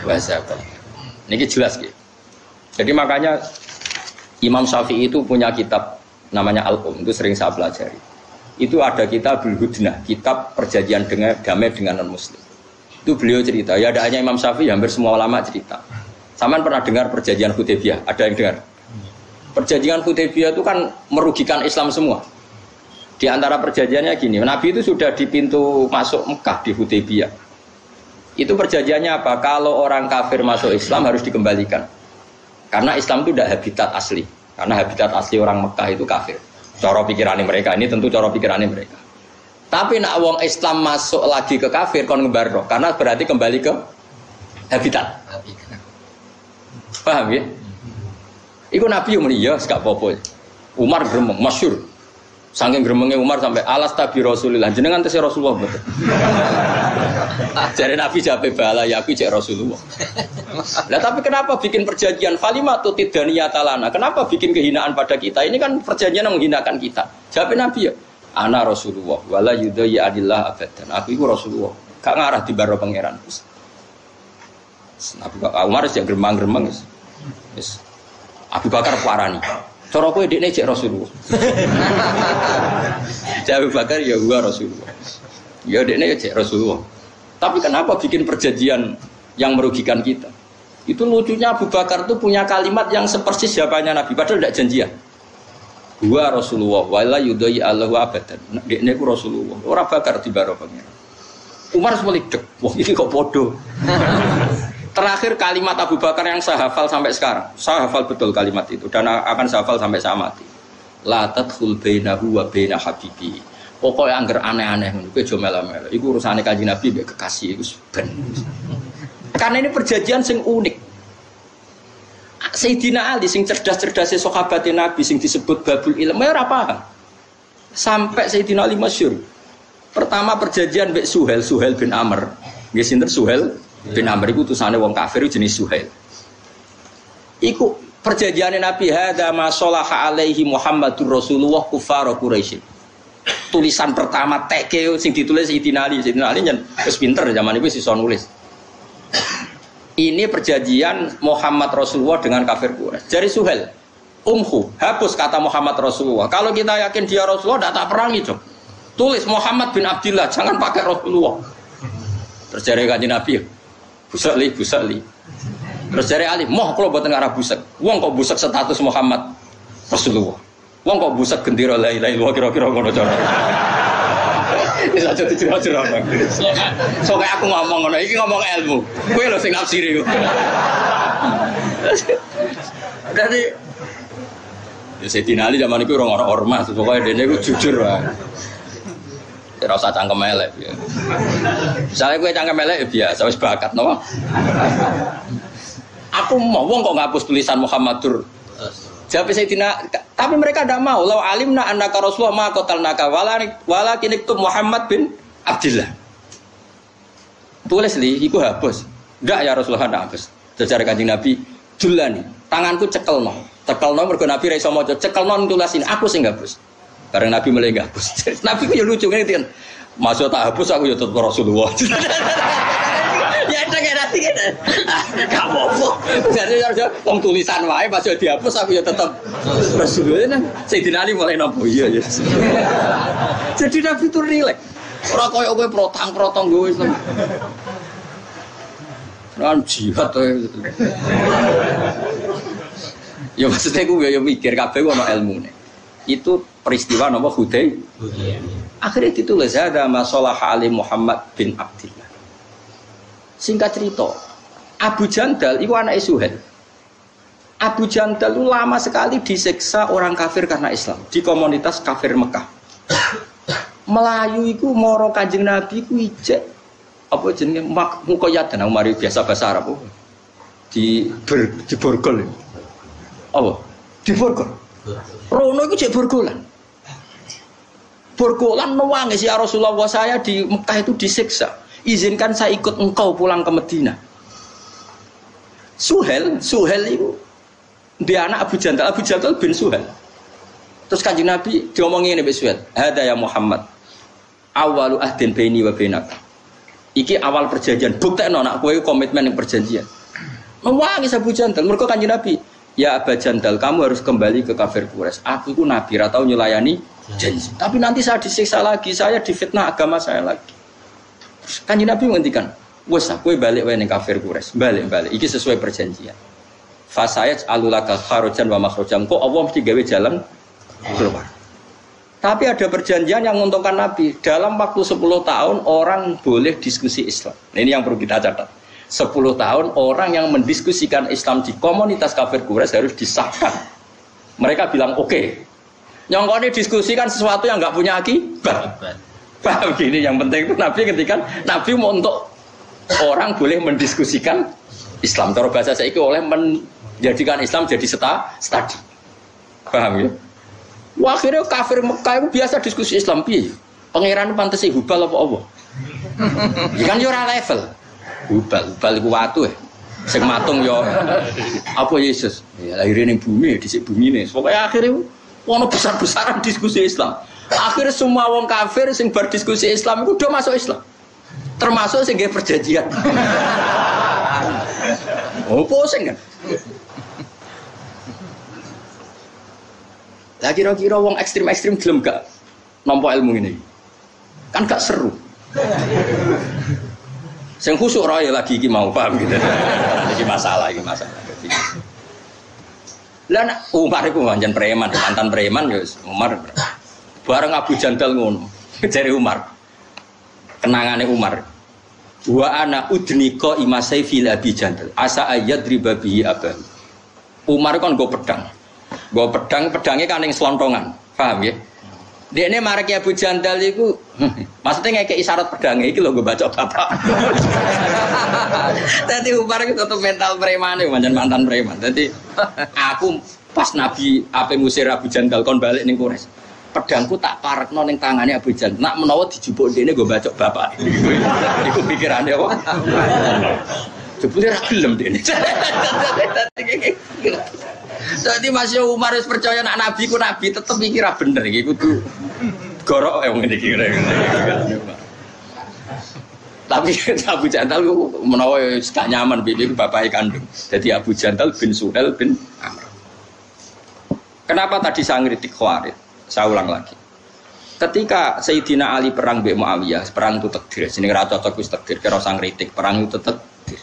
wa zaqa. Niki jelas gitu. Jadi makanya Imam Syafi'i itu punya kitab namanya Al-Um, itu sering saya pelajari. Itu ada kitabul Hudnah, kitab perjanjian dengan damai dengan non-muslim. Itu beliau cerita, ya ada hanya Imam Syafi'i, hampir semua ulama cerita. Saman pernah dengar perjanjian Hudaybiyah? Ada yang dengar? Perjanjian Hudaybiyah itu kan merugikan Islam semua. Di antara perjanjiannya gini, Nabi itu sudah di pintu masuk Mekah di Hudaybiyah. Itu perjanjiannya apa? Kalau orang kafir masuk Islam harus dikembalikan. Karena Islam itu tidak habitat asli. Karena habitat asli orang Mekah itu kafir. Cara pikirannya mereka, ini tentu cara pikirannya mereka. Tapi nak wong Islam masuk lagi ke kafir kon ngebarno, karena berarti kembali ke habitat. Paham ya? Iku Nabi yang muni ya gak apa-apa. Umar gremeng masyhur. Saking gremenge Umar sampai alas tabi Rasulillah. Jenengan tesih Rasulullah betul. Jare Nabi jape bala ya aku cek Rasulullah. Lah tapi kenapa bikin perjanjian falimatu tidaniyata? Kenapa bikin kehinaan pada kita? Ini kan perjanjian yang menghinakan kita. Jawab Nabi ya, ana Rasulullah wala yudai adillah abadan. Aku itu Rasulullah. Gak ngarah di baro pangeran. Nabi Umar wis gremang-gremeng wis. Abu Bakar parani. Cara kowe dekne cek Rasulullah. Abu Bakar ya gua Rasulullah. Ya dekne cek Rasulullah. Tapi kenapa bikin perjanjian yang merugikan kita? Itu lucunya Abu Bakar itu punya kalimat yang sepersis jawabannya Nabi, padahal tidak janjian. Gua Rasulullah, wala yudai Allahu abadan. Dekne ku Rasulullah. Ora bakar di baro pangeran. Umar semelik, wah ini kok bodoh. Terakhir kalimat Abu Bakar yang saya hafal sampai sekarang. Saya hafal betul kalimat itu dan akan saya hafal sampai saya mati. La tadkhul bainahu wa baina habibi. Pokoknya anggar aneh-aneh ngono kowe aja melo-melo. Iku urusane Kanjeng Nabi mbek kekasih iku ben. Karena ini perjanjian sing unik. Sayyidina Ali sing cerdas-cerdase sahabate Nabi sing disebut babul ilm ora paham. Sampai Sayyidina Ali masyhur. Pertama perjanjian mbek Suhail bin Amr. Nggih sinten Suhail bin Amr iku utusane wong kafir jenis Suhail. Iku perjanjian Nabi hadza ma shalaha alaihi Muhammadur Rasulullah kufar Quraisy. Tulisan pertama teke sing ditulis Sayyidina Ali wis pinter zaman itu iso nulis. Ini perjanjian Muhammad Rasulullah dengan kafir Quraisy. Dari Suhail, hapus kata Muhammad Rasulullah. Kalau kita yakin dia Rasulullah, tak perangi coba. Tulis Muhammad bin Abdullah, jangan pakai Rasulullah. Terus dari Kanjeng Nabi, busakli. Terus dari Ali, moh kalau buatan arah busak. Wong kok busak status Muhammad Rasulullah. Wong kok busak gendera la ilaha illallah kira-kira ngono cara. Wis aja dicira-cira. So kayak aku ngomong ngono iki ngomong ilmu. Kowe lho sing nafsiri. Dadi ya Sayyidina Ali zaman iku ora ormas, pokoke dene iku jujur wae. Ora usah cangkem elek ya. Misale kowe cangkem elek ya biasa wis bakat napa. Aku mau wong kok ngapus tulisan Muhammadur. Jawab Sayyidina, tapi mereka tidak mau. Lau alimna annaka Rasulullah ma qatalnaka walakin iktub Muhammad bin Abdullah. Tulis li, iku hapus. Enggak ya Rasulullah ndak hapus. Sejarah Kanjeng Nabi, julani, tanganku cekelno. Cekelno mergo Nabi ra iso maca, cekelno tulisin aku sing hapus. Bareng Nabi mulai hapus. Nabi ku ya lucu ngene iki. Masuk tak hapus aku ya tetep Rasulullah. Ya ada kayak nanti kan, gak apa-apa. Jadi harusnya wong tulisan wae pas dihapus aku ya tetap Rasulullah. Sayyidina Ali mulai nampu iya ya. Jadi Nabi itu rileks. Orang koyo kowe protang gue Islam. Kan jihad Ya maksudnya gue ya mikir kabeh ono ilmune. Itu peristiwa napa Hudaybiyah. Akhirnya ditulis ada masalah Ali Muhammad bin Abdillah. Singkat cerita, Abu Jandal itu anak Suhail. Abu Jandal itu lama sekali disiksa orang kafir karena Islam di komunitas kafir Mekah. Melayu itu moro Kanjeng Nabi ku ijek apa jenenge mukoyat dan mari biasa bahasa Arab di borgol. Apa? Di borgol. Rono itu cek borgolan. Borgolan nangis ya Rasulullah, saya di Mekah itu disiksa. Izinkan saya ikut engkau pulang ke Madinah. Suhail itu dia anak Abu Jandal bin Suhail. Terus Kanjeng Nabi diomongin Nabi Suhail, "Hada ya Muhammad, awalu ahdin baini wa bainaka." Iki awal perjanjian, buktekno nak kowe komitmen yang perjanjian. Nangis Abu Jandal, mergo Kanjeng Nabi, "Ya Abu Jandal, kamu harus kembali ke kafir Quraisy. Aku itu nabi, ra tau nyulayani janji. Tapi nanti saya disiksa lagi, saya difitnah agama saya lagi." Kanjeng Nabi ngendikan, "Wes kowe balik wae ning kafir Quraisy, balik. Iki sesuai perjanjian. Fasayat alulaka kharojan wa makhrojan." Kok Allah mesti gawe jalan keluar. Tapi ada perjanjian yang menguntungkan Nabi. Dalam waktu 10 tahun orang boleh diskusi Islam. Nah, ini yang perlu kita catat. 10 tahun orang yang mendiskusikan Islam di komunitas kafir Quraisy harus disahkan. Mereka bilang oke. Nyongkone diskusikan sesuatu yang nggak punya akibat. Paham gini, yang penting itu Nabi ketika Nabi mau untuk orang boleh mendiskusikan Islam. Cara bahasa saya itu oleh menjadikan Islam jadi studi. Paham ya? Wah, akhirnya kafir Mekah itu biasa diskusi Islam. Piye? Pangeran pantes Hubal apa Allah? Kan yo ora level. Hubal iku watu ya. Sing matung yo apa Yesus? Ya lahirnya ning bumi, dhisik bumine. Pokoke akhirnya ono besar-besaran diskusi Islam. Akhirnya semua wong kafir sing berdiskusi Islam itu udah masuk Islam. Termasuk sing nggih perjanjian. Oh, pusing kan? Lah kira-kira wong ekstrim-ekstrim gelem gak nampa ilmu ini? Kan gak seru. Sing khusuk ra ya lagi iki mau paham gitu. Iki masalah. Lah Umar iku pancen preman, mantan preman ya Umar. Bareng Abu Jandal ngono. Jare Umar. Kenangane Umar. Wa ana udnika imasai fil Abi Jandal. Asa ayat riba bihi abah. Umar kan go pedang. Go pedangnya kan yang selontongan, paham ya? Dia ini marek Abu Jandal itu, maksudnya ngekei isyarat pedangnya itu lo gue baca bapak. Tadi Umar itu tuh mental preman, mantan preman. Tadi aku pas Nabi apa musir Abu Jandal kon balik ning Quraisy, pedangku tak parekno ning tangane Abu Jandal. Nak menawa dijupuk dene gue baca bapak. Iku pikirannya apa? Jebule ra gelem dene. Jadi Mas Umar harus percaya nak Nabi ku Nabi tetep mikir bener iki kudu gorok wong iki kira. Tapi Abu Jandal menawa gak nyaman piye bapake kandung. Jadi Abu Jandal bin Suhail bin Amr. Kenapa tadi saya ngritik Khawarij? Saya ulang lagi. Ketika Sayyidina Ali perang mbek Muawiyah, perang itu takdir. Jenenge ra cocok wis takdir, kira usah ngritik, perang itu takdir.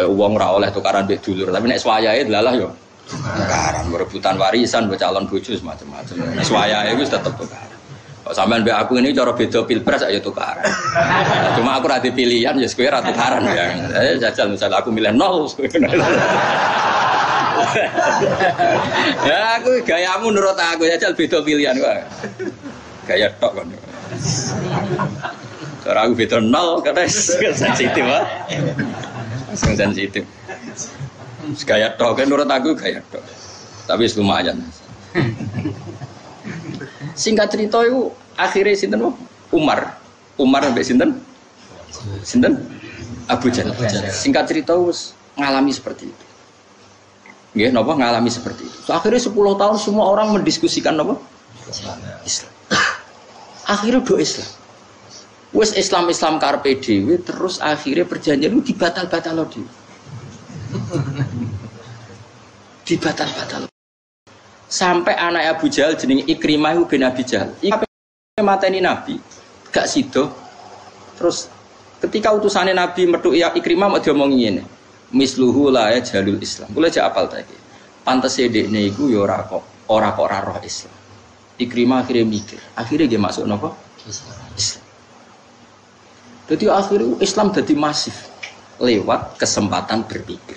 Wong ora oleh tukaran mbek dulur, tapi nek swayahe delalah yo tukaran, berebutan warisan, calon bojo macam-macam. Nek swayahe wis tetep tukaran. Kok sampean mbek aku ini cara beda pilpres ayo tukaran. Cuma aku ra pilihan ya kowe ra tukaran ya. Jajal misal aku milih 0. Ya aku gayamu menurut aku jajal beda pilihan kok. Gaya tok kan. Cara aku beda 0 karena sensitif ah. Sensitif. Gaya tok kan menurut aku gaya tok. Tapi lumayan. Singkat cerita itu akhirnya sinten Umar sampai sinten Abu Jahal. Singkat cerita wis ngalami seperti itu. Nggih napa ngalami seperti itu. So, akhirnya 10 tahun semua orang mendiskusikan napa? Islam. Akhirnya do Islam. Wes Islam karepe dhewe terus akhirnya perjanjian itu dibatal-batal dhewe. Dibatal-batal. Sampai anak Abu Jahal jenenge Ikrimah bin Abi Jahal. Iki mateni Nabi, gak sido. Terus ketika utusannya Nabi metu Ikrimah mau diomongi ngene. Misluhu la ya jalul Islam. Kula jak apal ta iki. Pantes dekne iku ya ora kok roh Islam. Ikrimah akhirnya mikir, akhirnya dia masuk napa? Islam. Jadi akhirnya Islam jadi masif lewat kesempatan berpikir.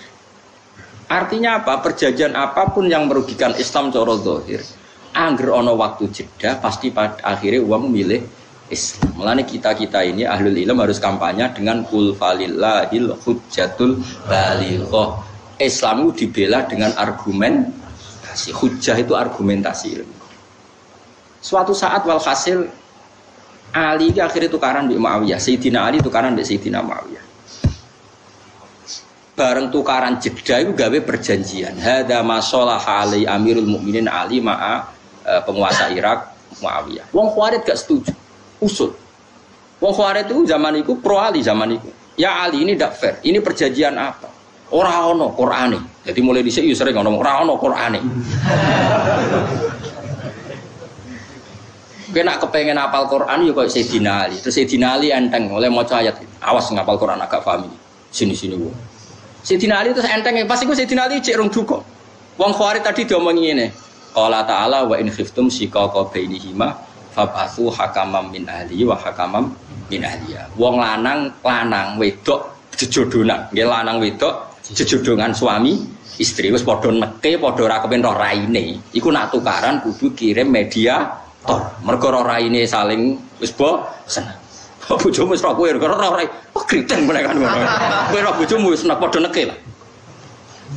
Artinya apa? Perjanjian apapun yang merugikan Islam cara zahir, angger ana waktu jeda pasti pada akhirnya uang milih Islam. Mulane kita ini ahlul ilm harus kampanye dengan qul falillahil hujjatul balighah. Islam itu dibela dengan argumentasi. Hujjah itu argumentasi. Suatu saat walhasil Ali akhirnya tukaran di Muawiyah. Sayyidina Ali tukaran di Sayyidina Muawiyah. Bareng tukaran jeda itu gawe perjanjian. Hadza ma shalaha alai Amirul Mukminin Ali ma'a penguasa Irak Muawiyah. Wong Khawarij gak setuju. Usul. Wong Khawarij itu zaman itu pro Ali zaman itu. Ya Ali ini tidak fair. Ini perjanjian apa? Ora ono Qur'ane. Jadi mulai dhisik yo sering ngomong ora ono Qur'ane. Kena kepengen hafal Quran yo koyo Sayyidina Ali. Terus Sayyidina Ali enteng oleh maca ayat. Awas ngapal Quran agak paham iki. Sini-sini wong. Sayyidina Ali terus enteng pas iku Sayyidina Ali cek rung duka. Wong Khawarij tadi diomongi ngene. Qala ta'ala wa in khiftum shiqaqa bainihima fab'atsu hakaman min ahli wa hakaman min ahliya. Wong lanang wedok jejodonan. Nggih lanang wedok jejodongan suami istri wis padha neke padha ora kepen roh raine. Iku nak tukaran kudu kirim media tor, mergo raine saling wis bosen. Bojomu wis ora kowe ora rai. Oh kriten meneh kan ngono. Kowe ora bojomu wis nek padha neke lah.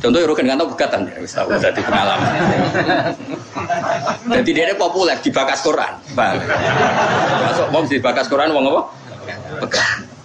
Contoh Rugen Kanto pegatan wis tau dadi pengalaman. Dadi dhekne populer dibakas Quran. Bang. Masuk wong dibakas Quran wong apa? Pegat.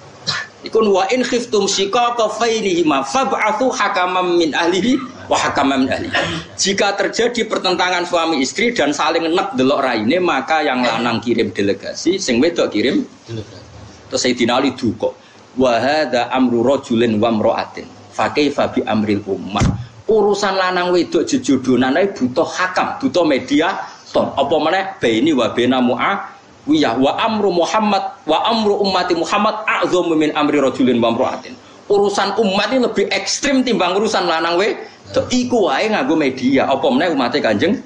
Ikun wa in khiftum shiqaqa bainihima fab'atsu hakaman min ahlihi wa hakaman min ahlihi. Jika terjadi pertentangan suami istri dan saling nek delok raine, maka yang lanang kirim delegasi, sing wedok kirim delegasi. Terus Sayyidina Ali duka. Wa hadza amru rajulin wa imra'atin. Fa kaifa bi amril ummah. Urusan lanang wedok jejodonan ae butuh hakam, butuh mediator. Apa meneh baini wa baina Wiyah wa amru Muhammad wa amru ummati Muhammad a'dhamu min amri rajulin wa imra'atin. Urusan umat ini lebih ekstrim timbang urusan lanang wedok. Iku wae nganggo media. Apa meneh umat Kanjeng?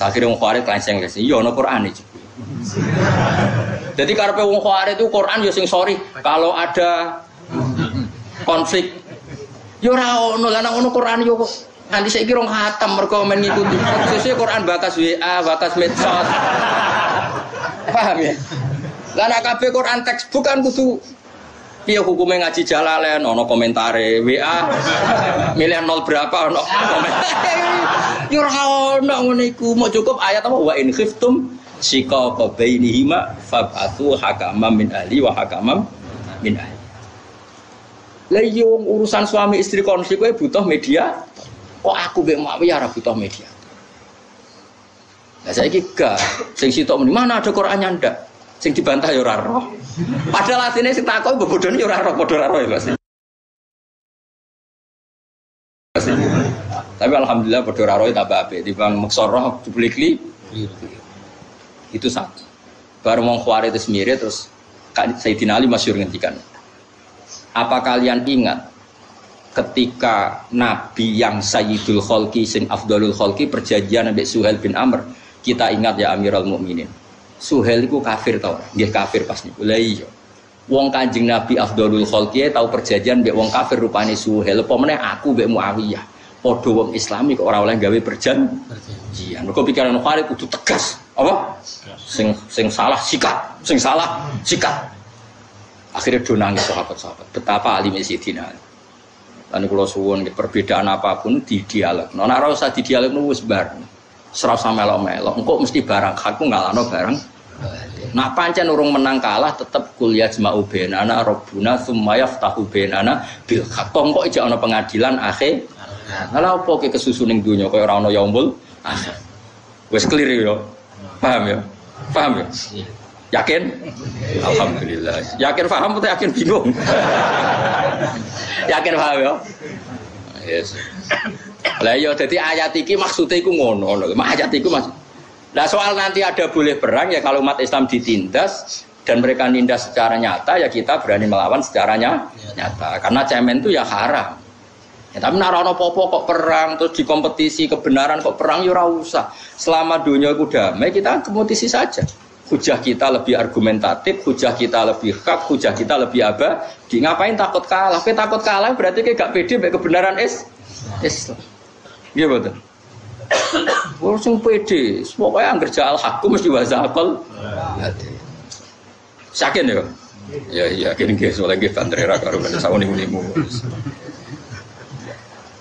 Akhire wong Khawarij klengseng-klengseng. Ya ana Qur'ane iki. Jadi karepe wong Khawarij itu Qur'an ya sing sorry kalau ada konflik. Ya ora ono lanang ono Qur'an yo kok. Nanti saiki rong khatam mergo men ngikuti. Sesuk Qur'an bakas WA, bakas medsos. Paham ya? Lah nek kabeh Quran teks bukan kudu piye hukume ngaji Jalalain ono komentare WA milih 0 berapa ono komentar. Ya ora ono ngono iku, mau cukup ayat apa wa in khiftum shiqaqa bainihima fab'atsu hakaman min ahli wa hakaman min ahli. Lah yo urusan suami istri konflik kowe butuh media. Kok aku mbek Muawiyah ora butuh media. Lah saiki gak sing sitok muni mana ada Qur'annya ndak. Sing dibantah ya ora roh. Padahal asline sing takok bebodone ya ora roh, padha ora roh ya Mas. Tapi alhamdulillah padha ora roh tambah apik timbang meksa roh publikly. Itu satu. Baru wong Khawarij itu semire terus Sayyidina Ali masyhur ngendikan. Apa kalian ingat ketika Nabi yang Sayyidul Khalqi sing Afdalul Khalqi perjanjian ambek Suhail bin Amr? Kita ingat ya Amirul Mukminin. Suhail itu kafir tau? Dia kafir pas niku. Lah iya. Wong Kanjeng Nabi Afdalul Khalqi tahu perjanjian mbek wong kafir rupane Suhail. Apa meneh aku mbek Muawiyah. Padha wong Islami kok ora oleh gawe perjanjian. Mergo pikiran Khalid kudu tegas. Apa? Sing salah sikat, sing salah sikat. Akhirnya do nangis sahabat-sahabat. Betapa alimnya Sayyidina Ali. Lan kula suwun perbedaan apapun di dialog. Nek ora usah di dialog wis bar. Serasa melok-melok, engkau mesti barang aku ngalano barang. Nak pancen urung menang kalah tetep kuliah jma'u benana robbuna tsumma yaftahu benana bil haqq. Kok ijak ana pengadilan akhir. Lha opo ke kesusu ning donya kaya ora ana yaumul akhir. Wis clear ya. Paham ya? Paham ya? Yakin? Alhamdulillah. Yakin paham atau yakin bingung? Yakin paham ya? Yes. Lah ya dadi ayat iki maksude iku ngono lho. Ayat iku maksud. Lah soal nanti ada boleh perang ya kalau umat Islam ditindas dan mereka nindas secara nyata ya kita berani melawan secara nyata. Karena cemen itu ya haram. Ya, tapi nek ana apa-apa kok perang terus di kompetisi kebenaran kok perang ya ora usah. Selama dunia itu damai kita kompetisi saja. Hujah kita lebih argumentatif, hujah kita lebih hak, hujah kita lebih abadi. Ngapain takut kalah? Kowe takut kalah berarti kowe gak pede mbek kebenaran Islam. Nggih betul. Wong sing pede, pokoke anggere jal hakku mesti wasaqal. Yakin ya? Ya yakin nggih soalnya nggih bantre ra karo ben sawuni-unimu.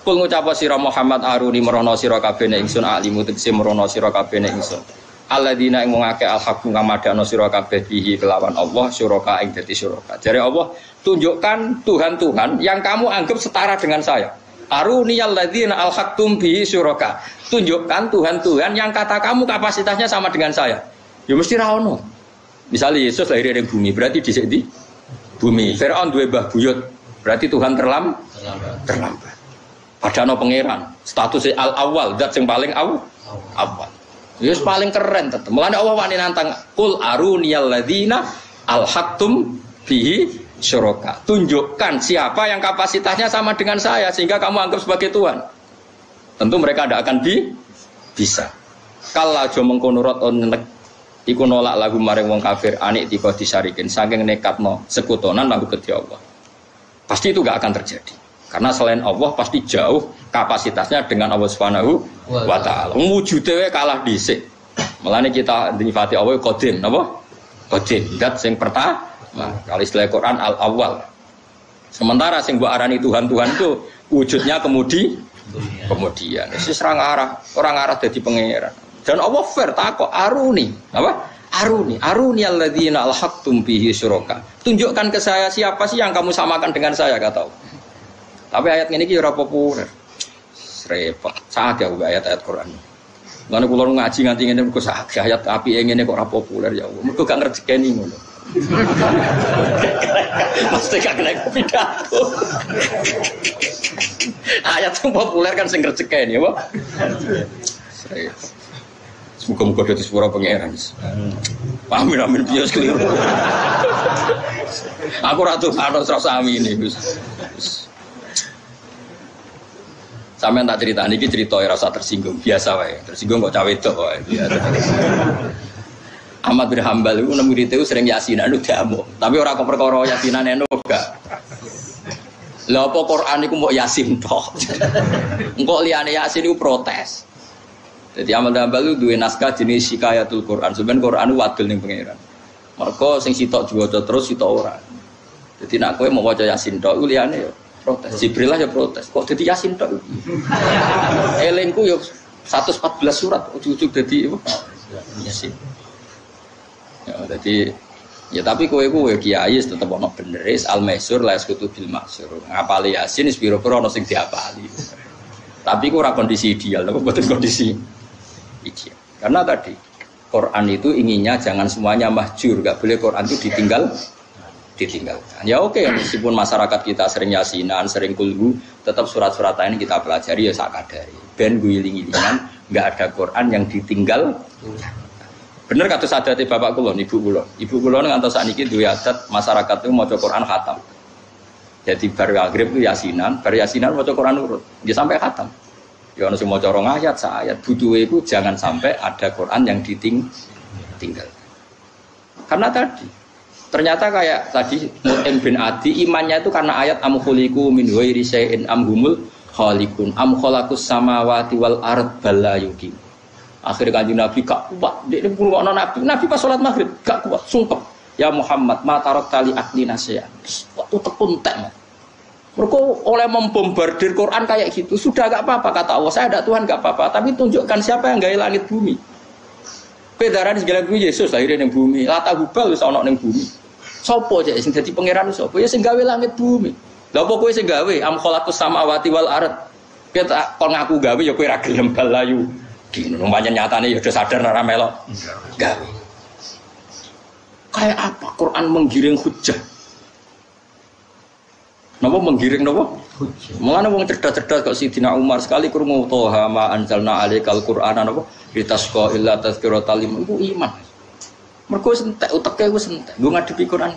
Kul ngucap sira Muhammad aruni merono sira kabeh nek ingsun alimu tegese merono sira kabeh nek ingsun. Alladzina ing ngake al-haqqu ngamadano sira kabeh bihi kelawan Allah syuraka ing dadi syuraka. Jare Allah, tunjukkan Tuhan-Tuhan yang kamu anggap setara dengan saya. Aruni alladzina al-haqqum bihi syuraka. Tunjukkan Tuhan-Tuhan yang kata kamu kapasitasnya sama dengan saya. Ya mesti ra ono. Misalnya Yesus lahir dari bumi, berarti dhisik di bumi. Firaun duwe mbah buyut, berarti Tuhan terlambat. Padahal pangeran, statusnya al-awwal, zat yang paling awal. Yes paling keren tetep. Mulane Allah wani nantang qul aruniyal ladzina alhaqtum bihi syuraka. Tunjukkan siapa yang kapasitasnya sama dengan saya sehingga kamu anggap sebagai Tuhan. Tentu mereka tidak akan bisa. Kala aja mengkono nek iku nolak lagu maring wong kafir anik tiba disarikin saking nekatno sekutonan lagu kedhi Allah. Pasti itu enggak akan terjadi. Karena selain Allah pasti jauh kapasitasnya dengan Allah Subhanahu wa taala. Wujude wae kalah dhisik. Mulane kita nyifati Allah qadim, napa? Qadim, zat sing pertama. Kalau istilah Quran al-awwal. Sementara sing mbok arani Tuhan-Tuhan itu wujudnya kemudian. Wis orang arah dadi pangeran. Dan Allah fair takok aruni, apa? Aruni alladzina alhaqtum bihi syuraka. Tunjukkan ke saya siapa sih yang kamu samakan dengan saya kata Allah. Tapi ayat ini ora populer. Repot. Sak ya ayat-ayat Quran. Lan kula ngaji nganti ngene kok sak ayat apike ngene kok ora populer ya Allah. Mergo gak ngerjekeni ngono. Mesti gak kena pidato. Ayat sing populer kan sing ngerjekeni apa? Semoga-moga dadi sepura pangeran. Amin bias keliru. Aku ora tuh ana rasa amin iki. Sampeyan tak cerita niki cerita rasa tersinggung biasa wae. Tersinggung kok cawe wedok wae. Ahmad bin Hambal iku nemu dite sering yasinan lu diamuk. Tapi ora kok perkara yasinan eno gak. Lah apa Quran iku mbok yasin tok. Engko liyane yasin iku protes. Jadi Ahmad bin Hambal duwe naskah jenis Shikayatul Quran. Sebenarnya Quran wadul ning pangeran. Mergo sing sitok diwaca terus sitok ora. Jadi nek kowe mau waca yasin tok iku liyane yo protes. Jibril lah ya protes. Kok dadi Yasin tok? Elengku yo 114 surat ujug-ujug dadi Yasin. Ya dadi ya tapi kowe kiai tetep ono bener is al-maisur la yaskutu bil maksur. Ngapali Yasin wis pira-pira ono sing diapali. Tapi ku ora kondisi ideal, apa betul kondisi ideal. Karena tadi Quran itu inginnya jangan semuanya mahjur, enggak boleh Quran itu ditinggalkan. Ya oke, meskipun masyarakat kita sering yasinan, sering kulhu, tetap surat-surat ini kita pelajari ya sakadari. Ben guling-gulingan, enggak ada Quran yang ditinggal. Bener kata sadate bapak kula, ibu kula ngantos sakniki duwe adat masyarakat itu maca Quran khatam. Jadi bar maghrib itu yasinan maca Quran urut, dia sampai khatam. Ya ono sing maca 2 ayat, sak ayat. Butuhe iku jangan sampai ada Quran yang ditinggal. Karena tadi ternyata kayak tadi Mu'in bin Adi imannya itu karena ayat am khuliqu min ghairi syai'in am humul khaliqun am khalaqus samawati wal ard bal la yuqim. Akhir kanjeng Nabi gak kuat, dia ngrungokno Nabi pas salat maghrib gak kuat, sumpah. Ya Muhammad, ma tarak tali akli nasya. Waktu tekuntek. Mereka oleh membombardir Quran kayak gitu, sudah gak apa-apa kata Allah, saya ada Tuhan gak apa-apa, tapi tunjukkan siapa yang gawe langit bumi. Pedaran segala bumi Yesus lahir ning bumi, Lata Hubal wis ana ning bumi. Sopo cek sing dadi pangeran sapa? Ya sing gawe langit bumi. Lha apa kowe sing gawe? Am khalaqus samawati wal ard. Kita kon ngaku gawe ya kowe ra gelem balayu. Dino pancen nyatane ya udah sadar ora melok. Gawe. Kayak apa Quran menggiring hujjah? Napa menggiring napa? Hujjah. Mulane wong cerdas-cerdas kok Sidina Umar sekali krungu toha ma anzalna alaikal qur'ana napa? Litasqa illa tazkiratal liman iku iman. Mergo entek uteke wis entek, nggo ngadepi Quran.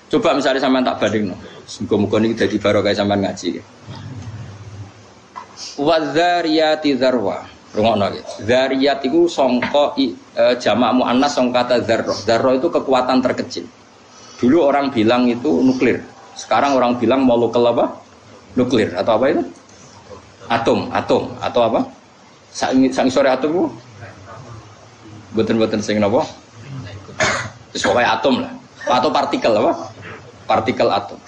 Coba misalnya sampean tak bandingno. Muga-muga niki dadi barokah sampean ngaji. Wadzariyati dzarwa. Rungokno iki. Dzariyat iku sangka jamak muannas sangka kata dzarra. Dzarra itu kekuatan terkecil. Dulu orang bilang itu nuklir. Sekarang orang bilang molekul apa? Nuklir atau apa itu? Atom atau apa? Sang sore atom itu? Boten-boten sing napa? Wis pokoke atom lah. Atau partikel apa? Partikel atom.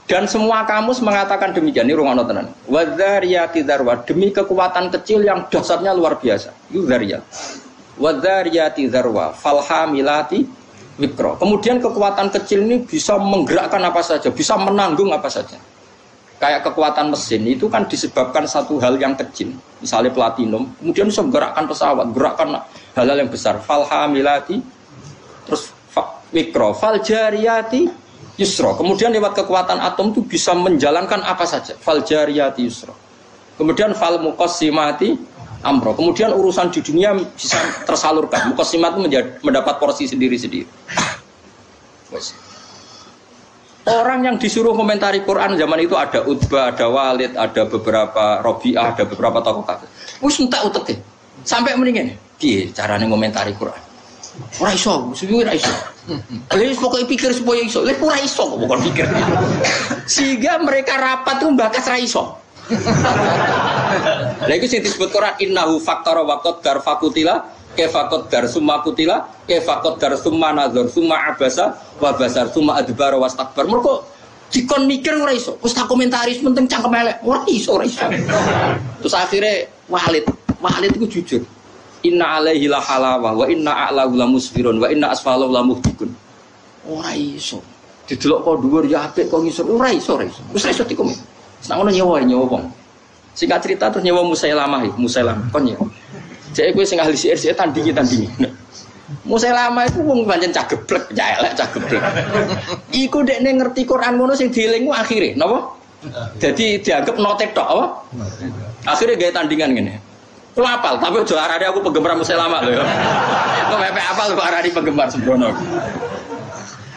Dan semua kamus mengatakan demikian. Ini rungokno tenan. Wadzariyati dzarwa, demi kekuatan kecil yang dahsyatnya luar biasa. Itu dzariyat. Wadzariyati dzarwa, falhamilati wikra. Kemudian kekuatan kecil ini bisa menggerakkan apa saja, bisa menanggung apa saja. Kayak kekuatan mesin itu kan disebabkan satu hal yang kecil, misalnya platinum, kemudian bisa menggerakkan pesawat, gerakkan hal-hal yang besar. Falhamilati, terus wikra, faljariyati yusra. Kemudian lewat kekuatan atom itu bisa menjalankan apa saja. Faljariyati yusra. Kemudian fal muqassimati amro. Kemudian urusan di dunia bisa tersalurkan. Muqassimat itu mendapat porsi sendiri-sendiri. Orang yang disuruh komentari Quran zaman itu ada Utbah, ada Walid, ada beberapa Robi'ah, ada beberapa tokoh kafir. Wis entek utek. Sampai mendingan. Piye carane komentari Quran? Ora iso, suwi ora iso. Wis pokoke pikir supaya iso. Lha ora iso kok bukan pikir. Sehingga mereka rapat tuh bakas ra iso. Lha iku sing disebut Quran innahu faktara wa qaddar fakutila kefakot dar summa kutila kefakot dar summa nazar summa abasa wa basar summa adbar wastakbar. Mergo dikon mikir ora iso. Wis tak komentari penting cangkem elek. Ora iso. Terus akhirnya Walid itu jujur. Inna alaihi la halawah wa inna a'lahu la musfirun wa inna asfalahu la muhdikun. Ora iso. Didelok kok dhuwur ya apik kok ngisor ora iso. Wis iso dikomen. Nek ngono nyewa wong. Singkat cerita terus nyewa Musailamah kon ya. Cek kowe sing ahli sihir tandingi. Musailamah itu wong pancen cageblek, elek cageblek. Iku dekne ngerti Quran ngono sing dielingmu akhire, napa? Jadi dianggap notek tok apa? Akhire gawe tandingan ngene. Ku apal, tapi aja arane aku penggemar Musailamah lho. Kok mepe apal kok arane penggemar sembrono.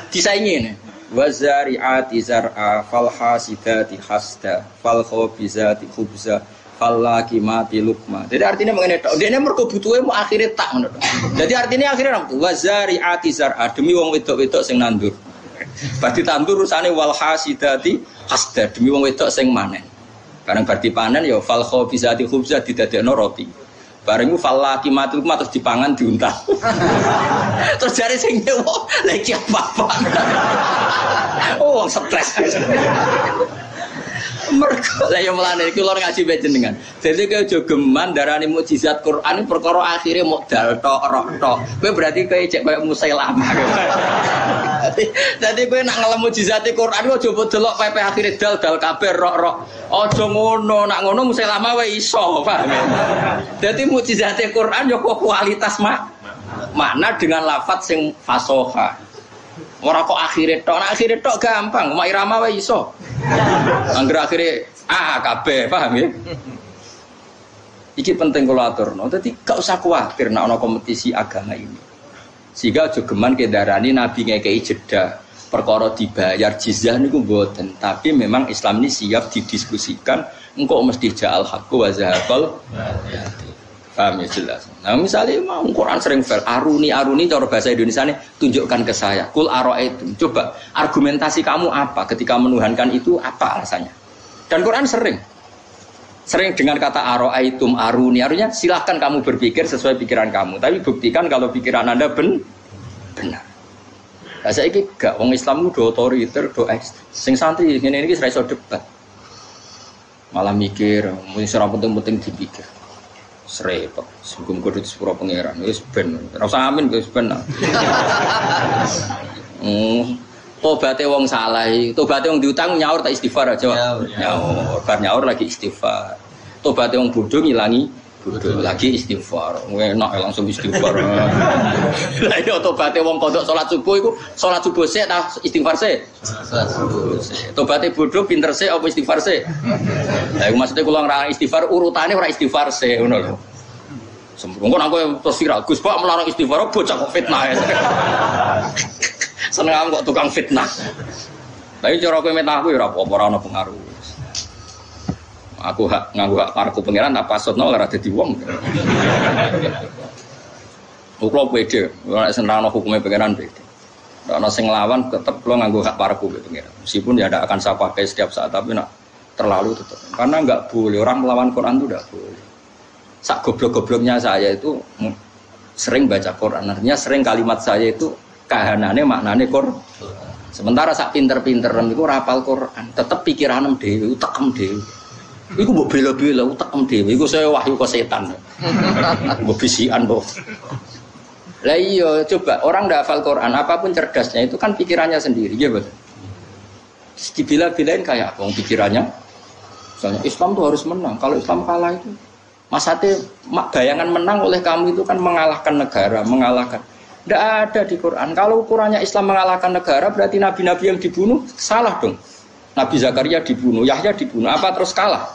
Disaingi ngene. Wazari'ati zar'a falhasidati hasda falkhabizati khubza falaki mati lukma. Jadi artinya mengenai tok. Dene mergo butuhe mu akhire tak ngono tok. Jadi artinya akhirnya apa? Wazari'ati zar'a demi wong wedok-wedok sing nandur. Berarti tandur urusane wal hasidati hasda demi wong wedok sing manen. Bareng berarti panen ya fal khabizati khubza didadekno roti. Bareng ku falaki mati lukma terus dipangan diuntah. Terus jare sing nyewa lha iki apa-apa. Oh, stres. Mergo lha yo mlane iki lho ngaji mbek jenengan. Dadi kowe aja geman darani mukjizat Quran perkara akhire mok dal tok roh tok. Kowe berarti kowe cek koyo Musailamah. Dadi kowe nak ngelem mukjizate Quran kok aja delok pepe akhire dal kabeh roh. Aja ngono, nak ngono Musailamah wae iso, paham. Dadi mukjizate Quran yo kok kualitas makna dengan lafaz sing fasoha. Ora kok akhire tok, nek akhire tok gampang, mak irama wae iso. Angger akhire kabeh, paham ya? Iki penting kula aturno. Dadi gak usah kuwatir nek ana kompetisi agama ini. Sehingga aja geman kendarani nabi ngekeki jeda perkara dibayar jizyah niku mboten, tapi memang Islam ini siap didiskusikan, engko mesti ja'al haqqu wa zahaqal paham ya jelas. Nah misalnya mau Quran sering fail aruni cara bahasa Indonesia ini tunjukkan ke saya. Kul aro'aitum. Coba argumentasi kamu apa ketika menuhankan itu apa alasannya? Dan Quran sering dengan kata aro'aitum aruni. Artinya silahkan kamu berpikir sesuai pikiran kamu. Tapi buktikan kalau pikiran Anda benar. Nah, saya ini gak wong Islam itu do otoriter, do ekstrem. Sing santri ini saya iso debat. Malah mikir, mungkin serang penting-penting dipikir. Serepot, sebelum kudu sepuro pangeran, wis ben, rasa amin wis ben. Tobaté wong salah, tobaté wong diutang nyaur tak istighfar aja. Nyaur, bar nyaur lagi istighfar. Tobaté wong bodho ngilangi bodho lagi istighfar. Enak langsung istighfar. Lah iki tobaté wong kodok salat subuh iku salat subuh sik ta istighfar sik. Salat subuh sik. Tobaté bodho pinter sik apa istighfar sik? Lah maksudnya kula ngrang istighfar urutane ora istighfar sik ngono lho. Sembrono aku terus viral Gus Pak melarang istighfar bocah kok fitnah. Seneng kok tukang fitnah. Tapi cara kowe fitnah aku ya ora apa-apa ora ono pengaruh. Aku nganggo hak parku pangeran tak pasutno ora dadi wong. Kulo pede, ora seneng hukume pangeran pede. Ana sing nglawan tetep kulo nganggo hak parku pangeran. Meskipun ya tidak akan saya pakai setiap saat tapi nak terlalu tetap. Karena enggak boleh orang melawan Quran itu enggak boleh. Sak goblok-gobloknya saya itu sering baca Quran. Artinya sering kalimat saya itu kahanane maknane Quran. Sementara sak pinter-pinteran iku rapal Quran, tetep pikiranem dhewe, utekem dhewe. Iku mbok bela-bela utekem dhewe. Iku saya wahyu ke setan. Mbok bisikan mbok. Lah iya, coba orang ndak hafal Quran, apapun cerdasnya itu kan pikirannya sendiri, ya betul. Dibela-belain kayak apa pikirannya? Misalnya Islam tuh harus menang. Kalau Islam kalah itu masate bayangan menang oleh kamu itu kan mengalahkan negara, mengalahkan. Tidak ada di Quran. Kalau ukurannya Islam mengalahkan negara, berarti nabi-nabi yang dibunuh salah dong. Nabi Zakaria dibunuh, Yahya dibunuh, apa terus kalah?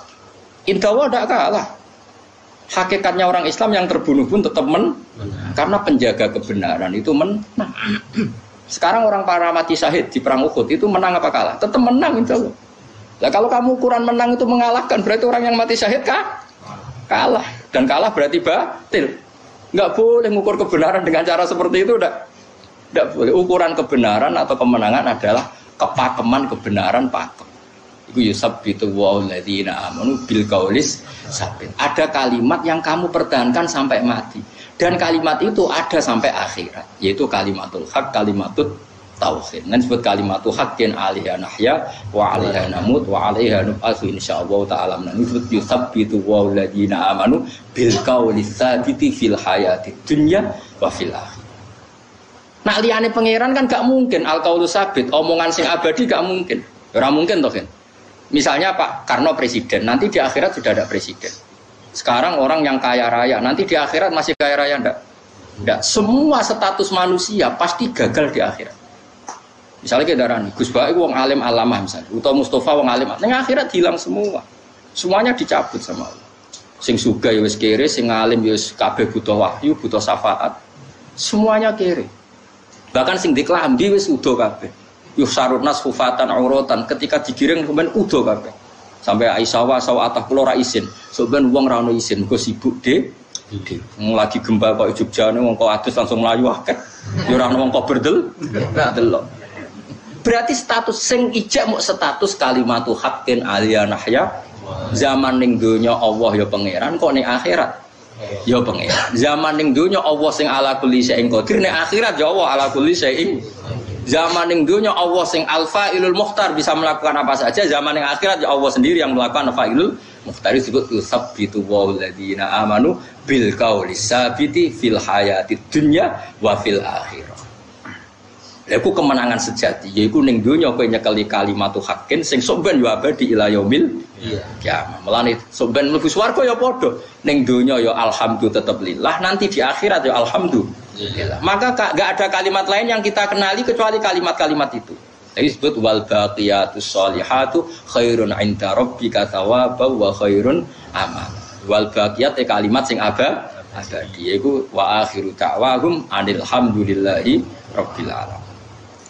Indawa tidak kalah. Hakikatnya orang Islam yang terbunuh pun tetap menang. Karena penjaga kebenaran itu menang. Sekarang orang para mati syahid di perang Uhud itu menang apa kalah? Tetap menang insya Allah. Nah, kalau kamu ukuran menang itu mengalahkan, berarti orang yang mati syahid kalah. Dan kalah berarti batil. Enggak boleh mengukur kebenaran dengan cara seperti itu. Enggak boleh. Ukuran kebenaran atau kemenangan adalah kepakeman kebenaran pakem. Iku yusabbitu walladzina amanu bil qaulis sabit. Ada kalimat yang kamu pertahankan sampai mati. Dan kalimat itu ada sampai akhirat, yaitu kalimatul haq, kalimatut tauhid. Dan disebut kalimatul haqqin 'alaiha nahya wa 'alaiha namut wa 'alaiha nub'atsu insyaallah ta'ala. Nah, disebut yusabbitu walladzina amanu bil qaulis sabiti fil hayatid dunya wa fil akhirah. Nak liyane pangeran kan gak mungkin al qaulus sabit, omongan sing abadi gak mungkin. Ora mungkin toh, kan? Misalnya Pak Karno presiden, nanti di akhirat sudah ada presiden. Sekarang orang yang kaya raya, nanti di akhirat masih kaya raya enggak? Enggak. Semua status manusia pasti gagal di akhirat. Misalnya kita darani, Gus Baik wong alim alamah misalnya, atau Mustafa wong alim, yang akhirat hilang semua. Semuanya dicabut sama Allah. Sing sugih ya wis kere, sing alim ya wis kabeh butuh wahyu, butuh syafaat. Semuanya kere. Bahkan sing diklambi wis udo kabeh. Yusarun nas hufatan auratan, ketika digiring kemudian udo kabeh. Sampai Aisyah wa sawatah kula ra isin. Soben wong ra ono isin, kok sibuk de. Lagi gempa kok Jogjane wong kok adus langsung mlayu akeh. Ya ora ono wong kok delok. Berarti status sing ijak muk status kalimatu haqqin aliyah nahya. Zaman ning donya Allah ya pangeran, kok ning akhirat ya pangeran. Zaman ning donya Allah sing ala kulli syai'in qadir, ning akhirat ya Allah ala kulli syai'in. Zaman yang dunia Allah sing al-fa'ilul mukhtar bisa melakukan apa saja. Zaman yang akhirat ya Allah sendiri yang melakukan al-fa'ilul mukhtar. Disebut yusabbitu walladzina amanu bil qaulis sabiti fil hayatid dunya wa fil akhirah. Iku kemenangan sejati. Yaiku ning dunia kowe nyekeli kalimatu haqqin sing sampeyan yo abadi ila yaumil kiamah. Melane sampeyan mlebu swarga ya padha. Ning dunia ya alhamdulillah tetep lillah, nanti di akhirat ya alhamdulillah. Maka gak ada kalimat lain yang kita kenali kecuali kalimat-kalimat itu. Jadi disebut wal baqiyatus sholihatu khairun 'inda rabbika thawaban wa khairun amala. Wal baqiyat kalimat sing abadi yaiku wa akhiru da'wahum anil hamdulillahi rabbil alamin.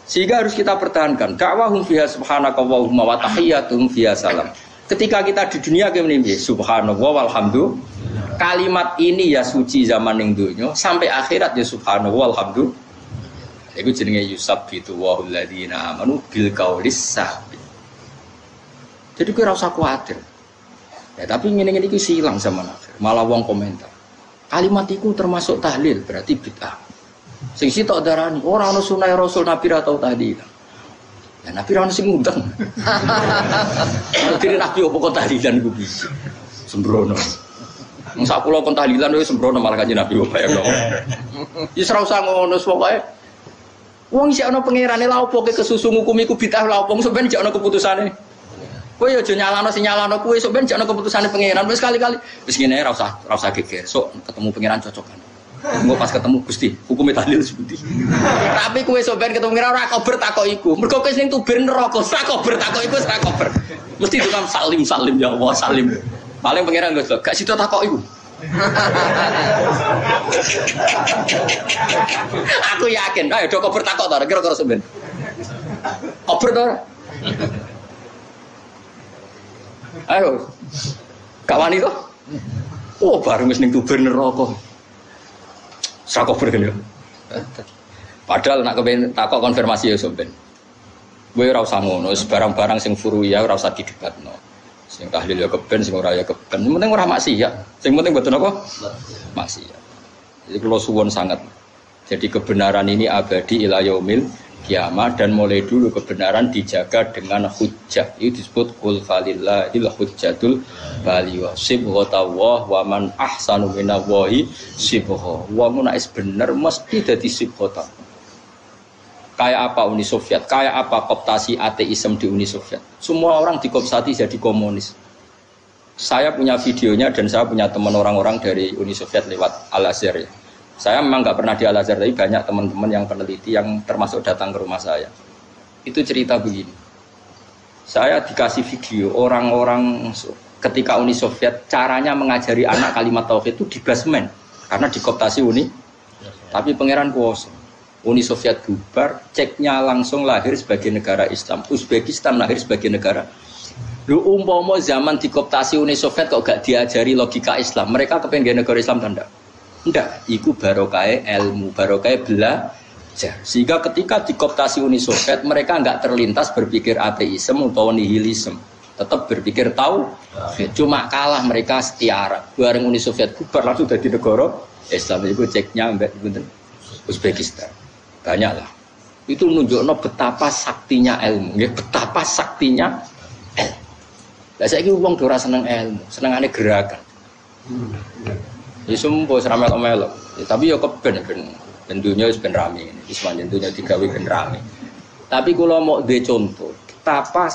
Sehingga harus kita pertahankan da'wahum fiha subhanakallahumma wa tahiyyatuhum fiha salam. Ketika kita di dunia kene subhanallah walhamdulillah. Kalimat ini ya suci zaman ning donya sampai akhirat ya subhanallah walhamdulillah. Iku jenenge yusabbitu walladzina amanu bil qaulis sabit. Jadi kowe ora usah kuwatir. Ya tapi ngene-ngene iki silang zaman akhir. Malah wong komentar. Kalimat iku termasuk tahlil berarti bid'ah. Sing sitok darani ora ana sunah Rasul Nabi ra tau tahlil. Ya Nabi ra ono sing ngundang. Dene Nabi opo kok tahlilan iku bisa. Sembrono. Sak kula kon tahlilan wis sembrono malah Kanjeng Nabi kok bayang. Wis ora usah ngono pokoke. Wong isih ana pangerane lha opo ke kesusu ngukum iku bid'ah lha opo sampeyan jek ana keputusane. Kowe yo aja nyalano sing nyalano kowe sampeyan jek ana keputusane pangeran wis kali-kali. Wis ngene ora usah geger. Sok ketemu pangeran cocokan. Engko pas ketemu Gusti, hukume tahlil sepundi. Tapi kowe sampeyan ketemu pangeran ora kober takok iku. Mergo kowe sing tubir neraka, ora kober takok iku ora kober. Mesti tukang salim ya Allah salim. Paling pangeran gak situ takok iku. Aku yakin, ayo do kober takok ta kira-kira sampean. Kober to ora? Ayo. Gak wani to? Oh, bareng wis ning tuber neraka. Sak kober kan ya. Padahal nak kepen takok konfirmasi ya sampean. Kowe ora usah ngono, barang-barang sing furuya ora usah didebatno. Sing tahlil ya keben, sing ora ya keben. Sing penting ora maksiat. Sing penting mboten apa? Maksiat. Jadi kula suwun sangat. Jadi kebenaran ini abadi ila yaumil kiamat dan mulai dulu kebenaran dijaga dengan hujjah. Itu disebut qul falillahil hujjatul baligh. Sibghatullah wa man ahsanu minallahi sibgha. Wong nek bener mesti dadi sibghata. Kayak apa Uni Soviet, kayak apa kooptasi ateisme di Uni Soviet. Semua orang dikooptasi jadi komunis. Saya punya videonya dan saya punya teman orang-orang dari Uni Soviet lewat Al-Azhar ya. Saya memang nggak pernah di Al-Azhar, tapi banyak teman-teman yang peneliti yang termasuk datang ke rumah saya. Itu cerita begini. Saya dikasih video orang-orang ketika Uni Soviet caranya mengajari anak kalimat tauhid itu di basement karena dikooptasi Uni. Tapi pangeran kuwasa. Uni Soviet bubar, ceknya langsung lahir sebagai negara Islam. Uzbekistan lahir sebagai negara. Lu umpama zaman dikooptasi Uni Soviet kok gak diajari logika Islam, mereka kepengen negara Islam tanda? Enggak, iku barokah ilmu, barokah belajar. Sehingga ketika dikooptasi Uni Soviet, mereka enggak terlintas berpikir ateisme atau nihilisme. Tetap berpikir tahu, cuma kalah mereka setiara. Bareng Uni Soviet bubar langsung jadi negara Islam. Itu ceknya mbak Uzbekistan. Banyaklah. Itu menunjukkan betapa saktinya ilmu, ya, betapa saktinya ilmu. Lah saiki wong ora seneng ilmu, senengane gerakan. Ya sempo seramel omel. Ya, tapi ya keben ben dunya wis ben rame ngene. Wis pancen dunya digawe ben rame. Tapi kula mau dhe contoh, betapa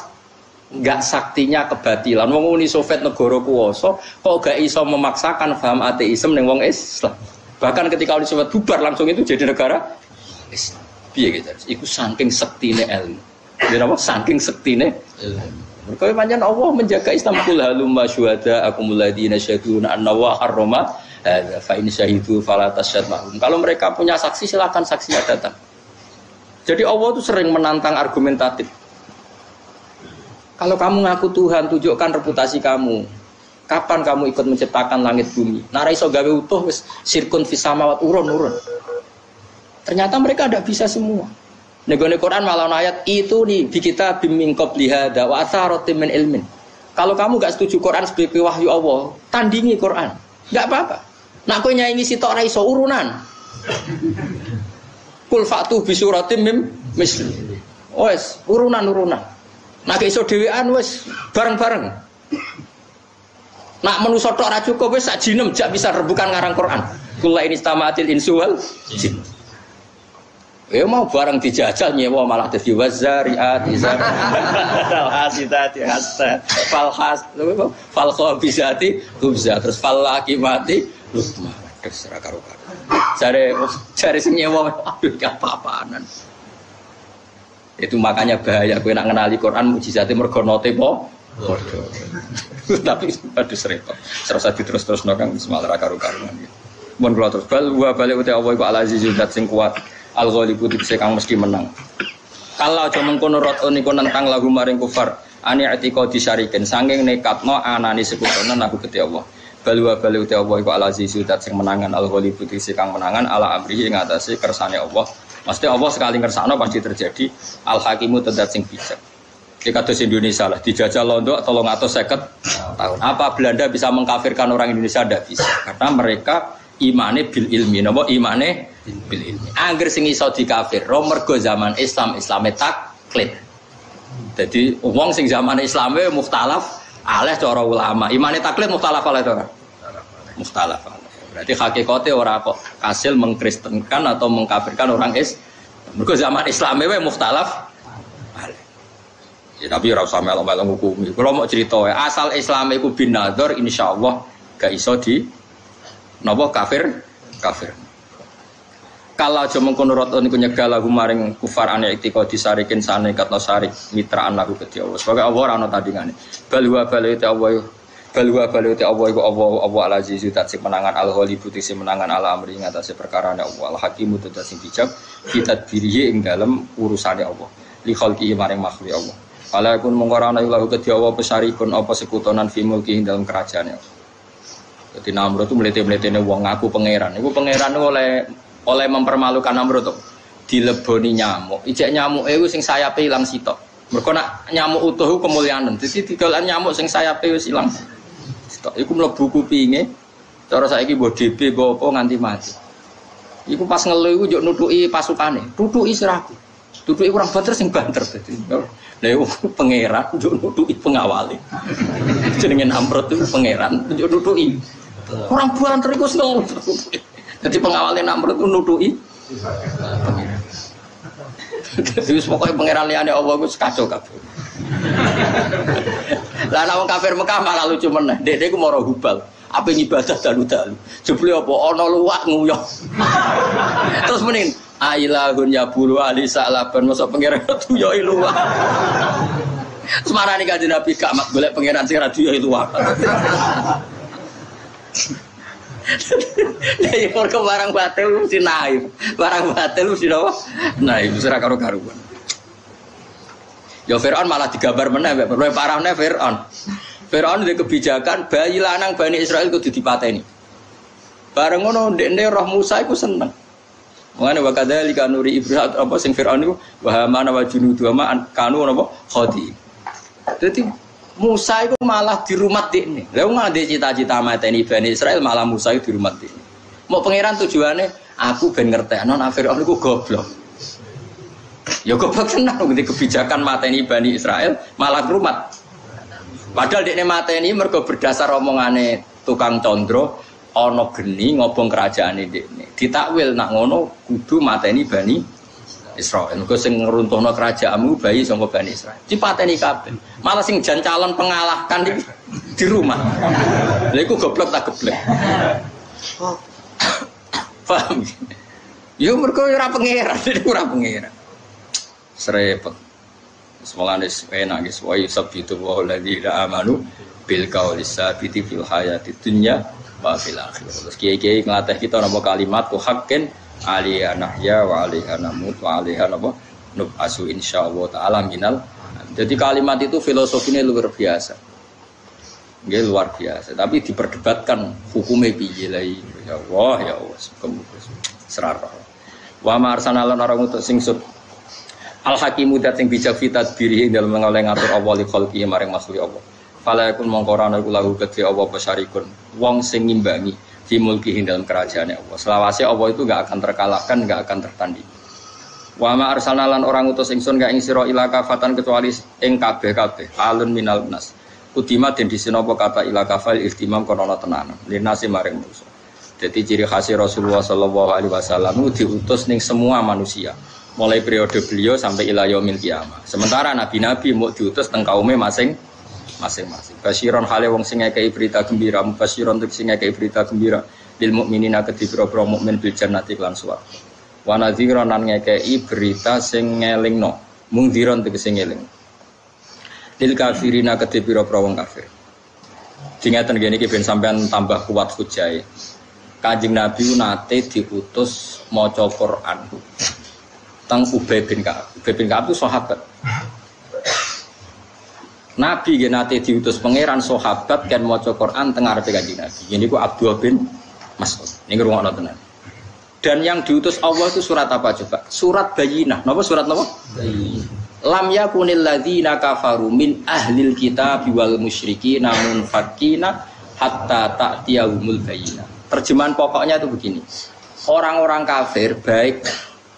enggak saktinya kebatilan. Wong Uni Soviet negara kuwasa kok gak iso memaksakan paham ateisme ning wong Islam. Bahkan ketika Uni Soviet bubar langsung itu jadi negara Islam. Piye gitu? Iku saking sektine ilmu. Ya apa? Saking sektine ilmu. Mergo pancen Allah menjaga Islam kul halumma syuhada akumul ladina syahiduna anna wa harrama hadza fa in syahidu fala tasyad mahum. Kalau mereka punya saksi silakan saksinya datang. Jadi Allah itu sering menantang argumentatif. Kalau kamu ngaku Tuhan, tunjukkan reputasi kamu. Kapan kamu ikut menciptakan langit bumi? Nara iso gawe utuh wis sirkun fis samawat urun-urun. Ternyata mereka tidak bisa semua. Nego-nego Quran malah ayat itu nih di kita bimbing qoblihada wa atharatin min ilmin. Kalau kamu enggak setuju Quran sebagai wahyu Allah, tandingi Quran. Enggak apa-apa. Nak kowe nyaingi sitok ra iso urunan. Kul fa'tu bi suratim mim misli. Wes, urunan-urunan. Nak iso dhewean wes bareng-bareng. Nak manusa tok ra cukup wis sak jinem jak bisa rebukan ngarang Quran. Kula ini istamatil insu wal jin. Ya mau barang dijajal nyewa malah dadi wazariat izar. Al-hasidati hasa fal khabisati khubza terus fal lakimati lukma terserah karo-karo. Cari sing nyewa aduh apa-apaanan. Itu makanya bahaya kowe nak ngenali Quran mukjizate mergo note po. Tapi aduh repot. Serasa diterus-terusno Kang malah karo-karoan. Mun kula terus bal wa balik uti Allah iku al-azizul zat sing kuat. Al-Ghalibu dikse kang mesti menang. Kalau aja mengkono rot niku nentang lagu maring kufar, ani atika disyariken saking nekatno anane sekutonen aku Gusti Allah. Balwa bali uti Allah iku al-Azizu dat sing menangan Al-Ghalibu dikse kang menangan ala amrihi ing atase kersane Allah. Mesti Allah sekali ngersakno pasti terjadi. Al-Hakimu tedat sing bijak. Iki kados Indonesia lah dijajah londo 350 tahun. Apa Belanda bisa mengkafirkan orang Indonesia? Tidak bisa. Karena mereka imane bil ilmi, napa imane bil ilmi. Angger sing iso dikafir, mergo zaman Islam Islame taklid. Dadi wong sing zaman Islame mukhtalaf alih cara ulama. Imane taklid mukhtalaf alih ora? Mukhtalaf. Berarti hakikate ora kok hasil mengkristenkan atau mengkafirkan orang mergo zaman Islame wae mukhtalaf alih. Ya tapi ora usah melo-melo ngukumi. Kalau mau cerita asal Islam iku bin nadzar insyaallah gak iso di napa kafir. Kalau aja mengkono rot niku nyegah lagu maring kufar ane itika disarikin sane katno sarik mitraan lagu Gusti Allah. Sebagai Allah ora ana tandingane. Balwa balite Allah. Balwa balite Allah iku Allah al-aziz zat sing menangan al-ghalibu sing menangan ala amri ing atase perkarane Allah. Al-hakimu zat sing bijak kita dirihi ing dalem urusane Allah. li khalqihi maring makhluk Allah. Fala yakun mungkara ana ilahu kedhi Allah pesarikun apa sekutonan fi mulki dalam kerajaane. Jadi Namrud itu melete-meletene wong ngaku pangeran. Iku pangeran oleh mempermalukan Namrud to. Dileboni nyamuk. Ijek nyamuke iku sing sayape ilang sitok. Mergo nak nyamuk utuh kemuliaan. Dadi didolan nyamuk sing sayape wis ilang sitok. Iku mlebu kupinge. Cara saiki mbok DB mbok apa nganti mati. Iku pas ngelu iku njuk nutuki pasukane. Tutuki siraku. Tutuki kurang banter sing banter dadi. Lah iku pangeran njuk nutuki pengawale. Jenenge Namrud itu pangeran njuk nutuki. Kurang banter iku ngelu. Dadi pengawale Namrud itu nutuki pangeran. Wis pokoke pangeran liyane Allah iku kacau kabeh. Lah nek wong kafir Mekah malah lucu meneh. Dekne iku mara Hubal. Apa ibadah dalu-dalu. Jebule apa ana luwak nguyah. Terus mending ailahun ya bulu ali salaban mosok pangeran tuyoi luwak. Semarane kanjeng Nabi gak mak golek pangeran sing ra tuyoi luwak. Lah mergo barang batil mesti naif. Barang batil mesti apa? Naif ora karo-karuan. Ya Firaun malah digambar meneh mek luwih parahne Firaun. Firaun duwe kebijakan bayi lanang Bani Israil kudu dipateni. Bareng ngono ndekne roh Musa iku seneng. Mangane wa kadzalika nuri Ibrahim apa sing Firaun iku wa hamana wa junudu ma kanu napa khadi. Dadi Musa itu malah di rumah dekne. Lah wong ndek cita-cita mateni Bani Israil malah Musa itu di rumah dekne. Mau pangeran tujuane aku ben ngertekno nek Firaun iku goblok. Ya goblok tenan ngerti kebijakan mateni Bani Israil malah rumat. Padahal dekne mateni mergo berdasar omongane tukang condro ana geni ngobong kerajaane dekne. Ditakwil nak ngono kudu mateni Bani Israil. Mergo sing ngruntuhno kerajaanmu bayi saka Bani Israil. Dipateni kabeh. Malah sing jan calon pengalahkan di rumah. Lha iku goblok tak geblek. Paham? Yo mergo ora pangeran, ora pangeran. Serepet. Semolane enak guys, wa yusabbitu wa alladziina amanu bil qawli sabiti fil hayati dunya wa fil akhirah. Terus kiai-kiai nglatih kita napa kalimat ku haqqin aliyah nahya wa alaiha namut wa alaiha napa nubasu insyaallah taala minal. Jadi kalimat itu filosofinya luar biasa. Nggih luar biasa, tapi diperdebatkan hukumnya piye lai. Ya Allah, ya Allah, serara. Wa ma arsalna lan orang utus sing Al-Hakimu dat sing bijak fitat diri dalam mengoleh ngatur Allah li khalqihi maring makhluk Allah. Fala yakun mongkorana iku lahu kedhe Allah pesarikun wong sing ngimbangi di mulkihi dalam kerajaan Allah. Selawase Allah itu enggak akan terkalahkan, enggak akan tertanding. Wa ma arsalna lan orang utus ingsun ka ing sira ila kafatan kecuali ing kabeh-kabeh alun minal nas. Kudima den disenapa kata ila kafal ihtimam kono tenanan. Linasi maring manusa. Jadi ciri khas Rasulullah sallallahu alaihi wasallam itu diutus ning semua manusia. Mulai periode beliau sampai ila yaumil qiyamah. Sementara nabi-nabi mau diutus teng kaume masing-masing. Basyiron hale wong sing ngekeki berita gembira, mubasyiron sing ngekeki berita gembira lil mukminina kedhi pira-pira mukmin bil jannati lan swarga. Wa nadhiron lan ngekeki berita sing ngelingno, mungdiron tegese ngeling. Lil kafirina kedhi pira-pira wong kafir. Dingaten ngene iki ben sampean tambah kuat hujae. Kanjeng Nabi nate diutus maca Quran. Tang Ubay bin Ka'ab. Ubay bin Ka'ab itu sahabat. Nabi nate diutus pangeran sahabat kan maca Quran teng ngarepe Kanjeng Nabi. Ini ku Abdullah bin Mas'ud. Ini ngrungokno tenan. Dan yang diutus Allah itu surat apa coba? Surat Bayyinah. Napa surat napa? Bayyinah. Lam yakunil ladzina kafaru min ahlil kitab wal musyrikin namun fakina hatta ta'tiyahumul bayyinah. Terjemahan pokoknya itu begini. Orang-orang kafir baik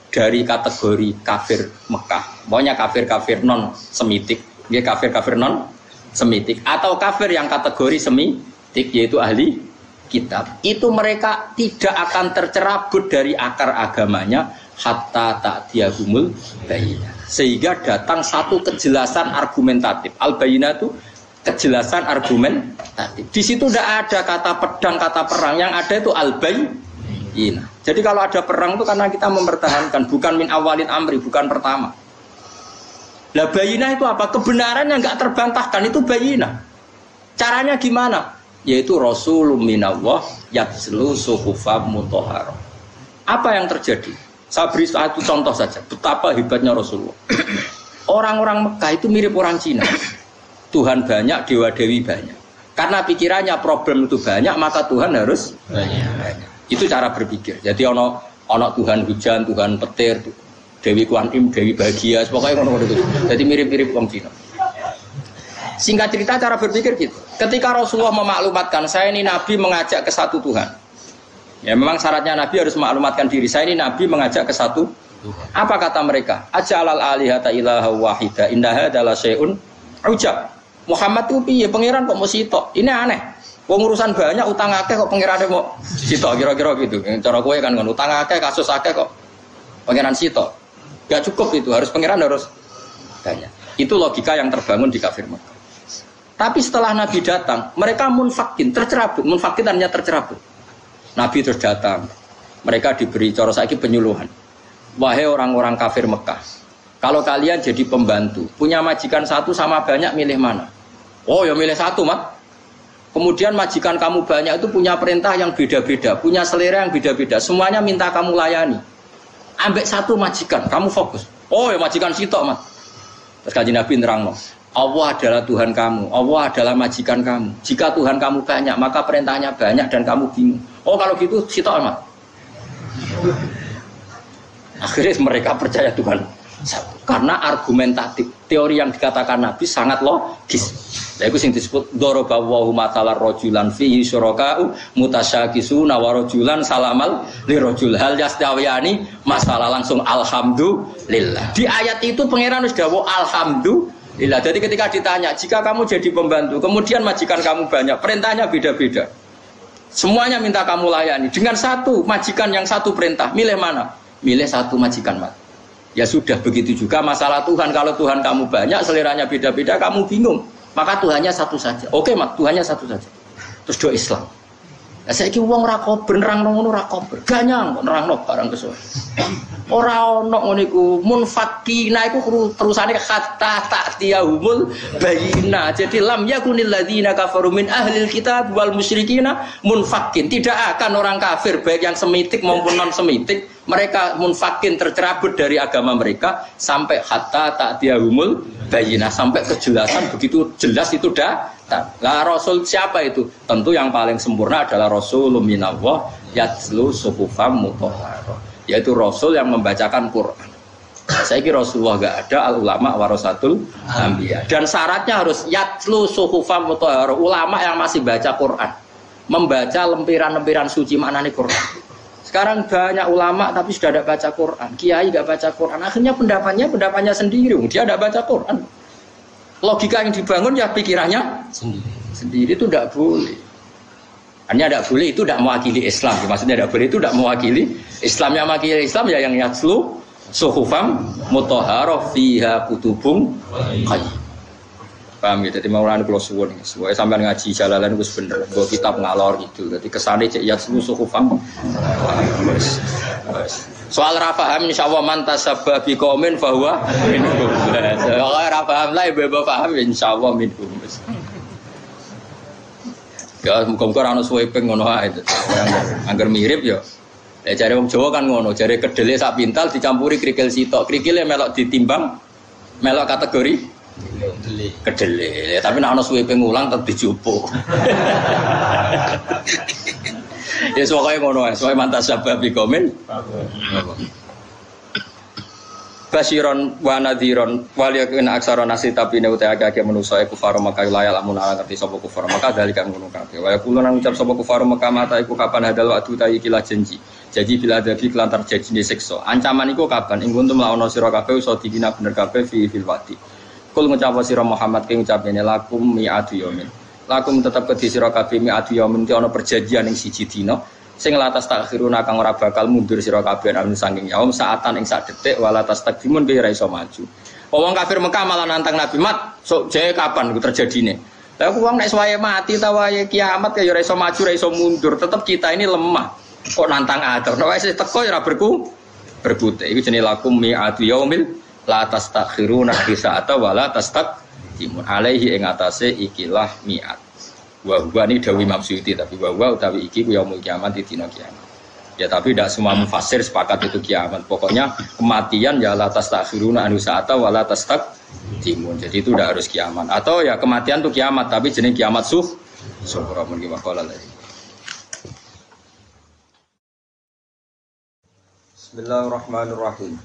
dari kategori kafir Mekah, pokoknya kafir-kafir non semitik, dia kafir-kafir non semitik, atau kafir yang kategori semitik yaitu ahli kitab. Itu mereka tidak akan tercerabut dari akar agamanya hatta ta'tiyahumul bayyinah. Sehingga datang satu kejelasan argumentatif. Al-bayyinah itu kejelasan argumentatif. Di situ tidak ada kata pedang, kata perang, yang ada itu al-bayyinah. Jadi kalau ada perang itu karena kita mempertahankan, bukan min awalin amri, bukan pertama. Lah bayyinah itu apa? Kebenaran yang enggak terbantahkan itu bayyinah. Caranya gimana? Yaitu Rasulun minallah yatslu suhufam mutahharah. Apa yang terjadi? Saya beri satu contoh saja betapa hebatnya Rasulullah. Orang-orang Mekah itu mirip orang Cina. Tuhan banyak, dewa dewi banyak. Karena pikirannya problem itu banyak, maka Tuhan harus banyak. Itu cara berpikir. Jadi ono Tuhan hujan, Tuhan petir, Dewi Kuan Im, Dewi bahagia, pokoknya ono itu. Jadi mirip-mirip orang Cina. Singkat cerita cara berpikir gitu. Ketika Rasulullah memaklumatkan saya ini Nabi mengajak ke satu Tuhan. Ya memang syaratnya Nabi harus memaklumatkan diri. Saya ini Nabi mengajak ke satu Tuhan. Apa kata mereka? Aja'alal alihata ilaha wahida indaha adalah syai'un ujab. Muhammad itu piye pangeran kok mau sitok? Ini aneh. Pengurusan banyak utang akeh kok pangerane mau sitok kira-kira gitu. Cara kowe kan utang akeh kasus akeh kok pangeran sitok. Gak cukup itu, harus pangeran harus banyak. Itu logika yang terbangun di kafir Mekah. Tapi setelah Nabi datang, mereka munfakin, tercerabut. Munfakin artinya tercerabut. Nabi terus datang. Mereka diberi cara saiki penyuluhan. Wahai orang-orang kafir Mekah, kalau kalian jadi pembantu, punya majikan satu sama banyak, milih mana? Oh ya milih satu, Mat. Kemudian majikan kamu banyak itu punya perintah yang beda-beda, punya selera yang beda-beda. Semuanya minta kamu layani. Ambil satu majikan, kamu fokus. Oh ya majikan sitok, Mat. Terus kaji Nabi nerangno. Allah adalah Tuhan kamu, Allah adalah majikan kamu. Jika Tuhan kamu banyak, maka perintahnya banyak dan kamu bingung. Oh kalau gitu sitok amat. Akhirnya mereka percaya Tuhan karena argumentatif. Teori yang dikatakan Nabi sangat logis. Itu yang disebut dorobawahu matalar rojulan fihi syuraka'u mutasyakisuna wa rojulan salamal li rojul hal yastawiyani masalah langsung alhamdulillah. Di ayat itu pangeran sudah alhamdulillah. Jadi ketika ditanya, jika kamu jadi pembantu, kemudian majikan kamu banyak, perintahnya beda-beda. Semuanya minta kamu layani. Dengan satu majikan yang satu perintah, milih mana? Milih satu majikan, Mat. Ya sudah, begitu juga masalah Tuhan. Kalau Tuhan kamu banyak, seleranya beda-beda, kamu bingung. Maka Tuhannya satu saja. Oke, Mat, Tuhannya satu saja. Terus doa Islam. Nah, saya kira uang rakober, nerang ngono rakober. Ganyang kok nerang barang kesuwen. Ora ono ngono iku munfakina iku terusane kata ta'tiyahumul bayina. Jadi lam yakunil ladzina kafaru min ahlil kitab wal musyrikina munfakin. Tidak akan orang kafir baik yang semitik maupun non semitik mereka munfakin tercerabut dari agama mereka sampai hatta ta'tiyahumul bayina, sampai kejelasan begitu jelas itu dah. Lah Rasul siapa itu? Tentu yang paling sempurna adalah Rasulun minallah yatslu suhufam mutahharah, yaitu Rasul yang membacakan Quran. Saya kira Rasulullah enggak ada, al ulama warasatul anbiya. Dan syaratnya harus yatslu suhufam mutahharah, ulama yang masih baca Quran, membaca lempiran-lempiran suci maknane Quran. Sekarang banyak ulama tapi sudah tidak baca Quran, kiai enggak baca Quran, akhirnya pendapatnya sendiri, dia tidak baca Quran. Logika yang dibangun ya pikirannya sendiri itu tidak boleh. Hanya tidak boleh itu tidak mewakili Islam. Maksudnya tidak boleh itu tidak mewakili Islam. Yang mewakili Islam ya yang yatslu suhufam mutahharah fiha kutubum qayyim. Paham ya? Jadi Maulana kula suwun, supaya sampean ngaji Jalalan wis bener, nggo kitab ngalor gitu. Jadi kesane cek yatslu suhufam. Soal rafaham insyaallah man tasabba bi qaumin fa huwa minhum. Soal rafaham lah ibu paham insyaallah minhum. Ya muga-muga ana suwepeng ngono ae. Angger mirip ya. Lah jare wong Jawa kan ngono, jare kedele sak pintal dicampuri krikil sitok. Krikile melok ditimbang melok kategori kedele. Tapi nek ana suwepeng ulang tetep dijupuk. Ya soalnya ngono, soalnya mantas sabab komen. Basiron wa nadhiron waliyakin aksara nasi tapi ne uta agak manusa kufar Mekah layal amun ala ngerti sapa kufar Mekah dalikan ngono kabeh. Wa yaquluna ngucap sapa kufar Mekah mata iku kapan hadal waktu ta iki la janji. Jadi bila ada kelantar janji siksa. Ancaman iku kapan ing kuntum lawana sira kabeh iso dikina bener kabeh fil wati. Kul ngucap sira Muhammad ki ngucapene lakum mi'atu yamin. Lakum tetap kedhi sira kabeh mi'atu yamin ki ana perjanjian ing siji dina. Sing latas takhiruna kang ora bakal mundur sira kabeh amin saking yaum saatan ing sak detik wala tastakdimun ki ora iso maju. Wong kafir Mekah malah nantang Nabi Mat, sok jae kapan iku terjadine. Lah wong nek suwaye mati ta wae kiamat ya ora iso maju, ora iso mundur, tetep kita ini lemah. Kok nantang atur. Nek wis teko ya ora berkutik. Iku jenenge lakum mi'atu yaumil la tastakhiruna bi sa'ata wala tastakdimun alaihi ing atase ikilah mi'at. Wa huwa ni dawi Imam Suyuti tapi wa utawi iki ku yaumul kiamat di dina kiamat. Ya tapi tidak semua mufasir sepakat itu kiamat. Pokoknya kematian ya la tastakhiruna anu sa'ata wa la tastak timun. Jadi itu udah harus kiamat. Atau ya kematian tuh kiamat, tapi jenis kiamat sughra mungkin waqala lagi. Bismillahirrahmanirrahim.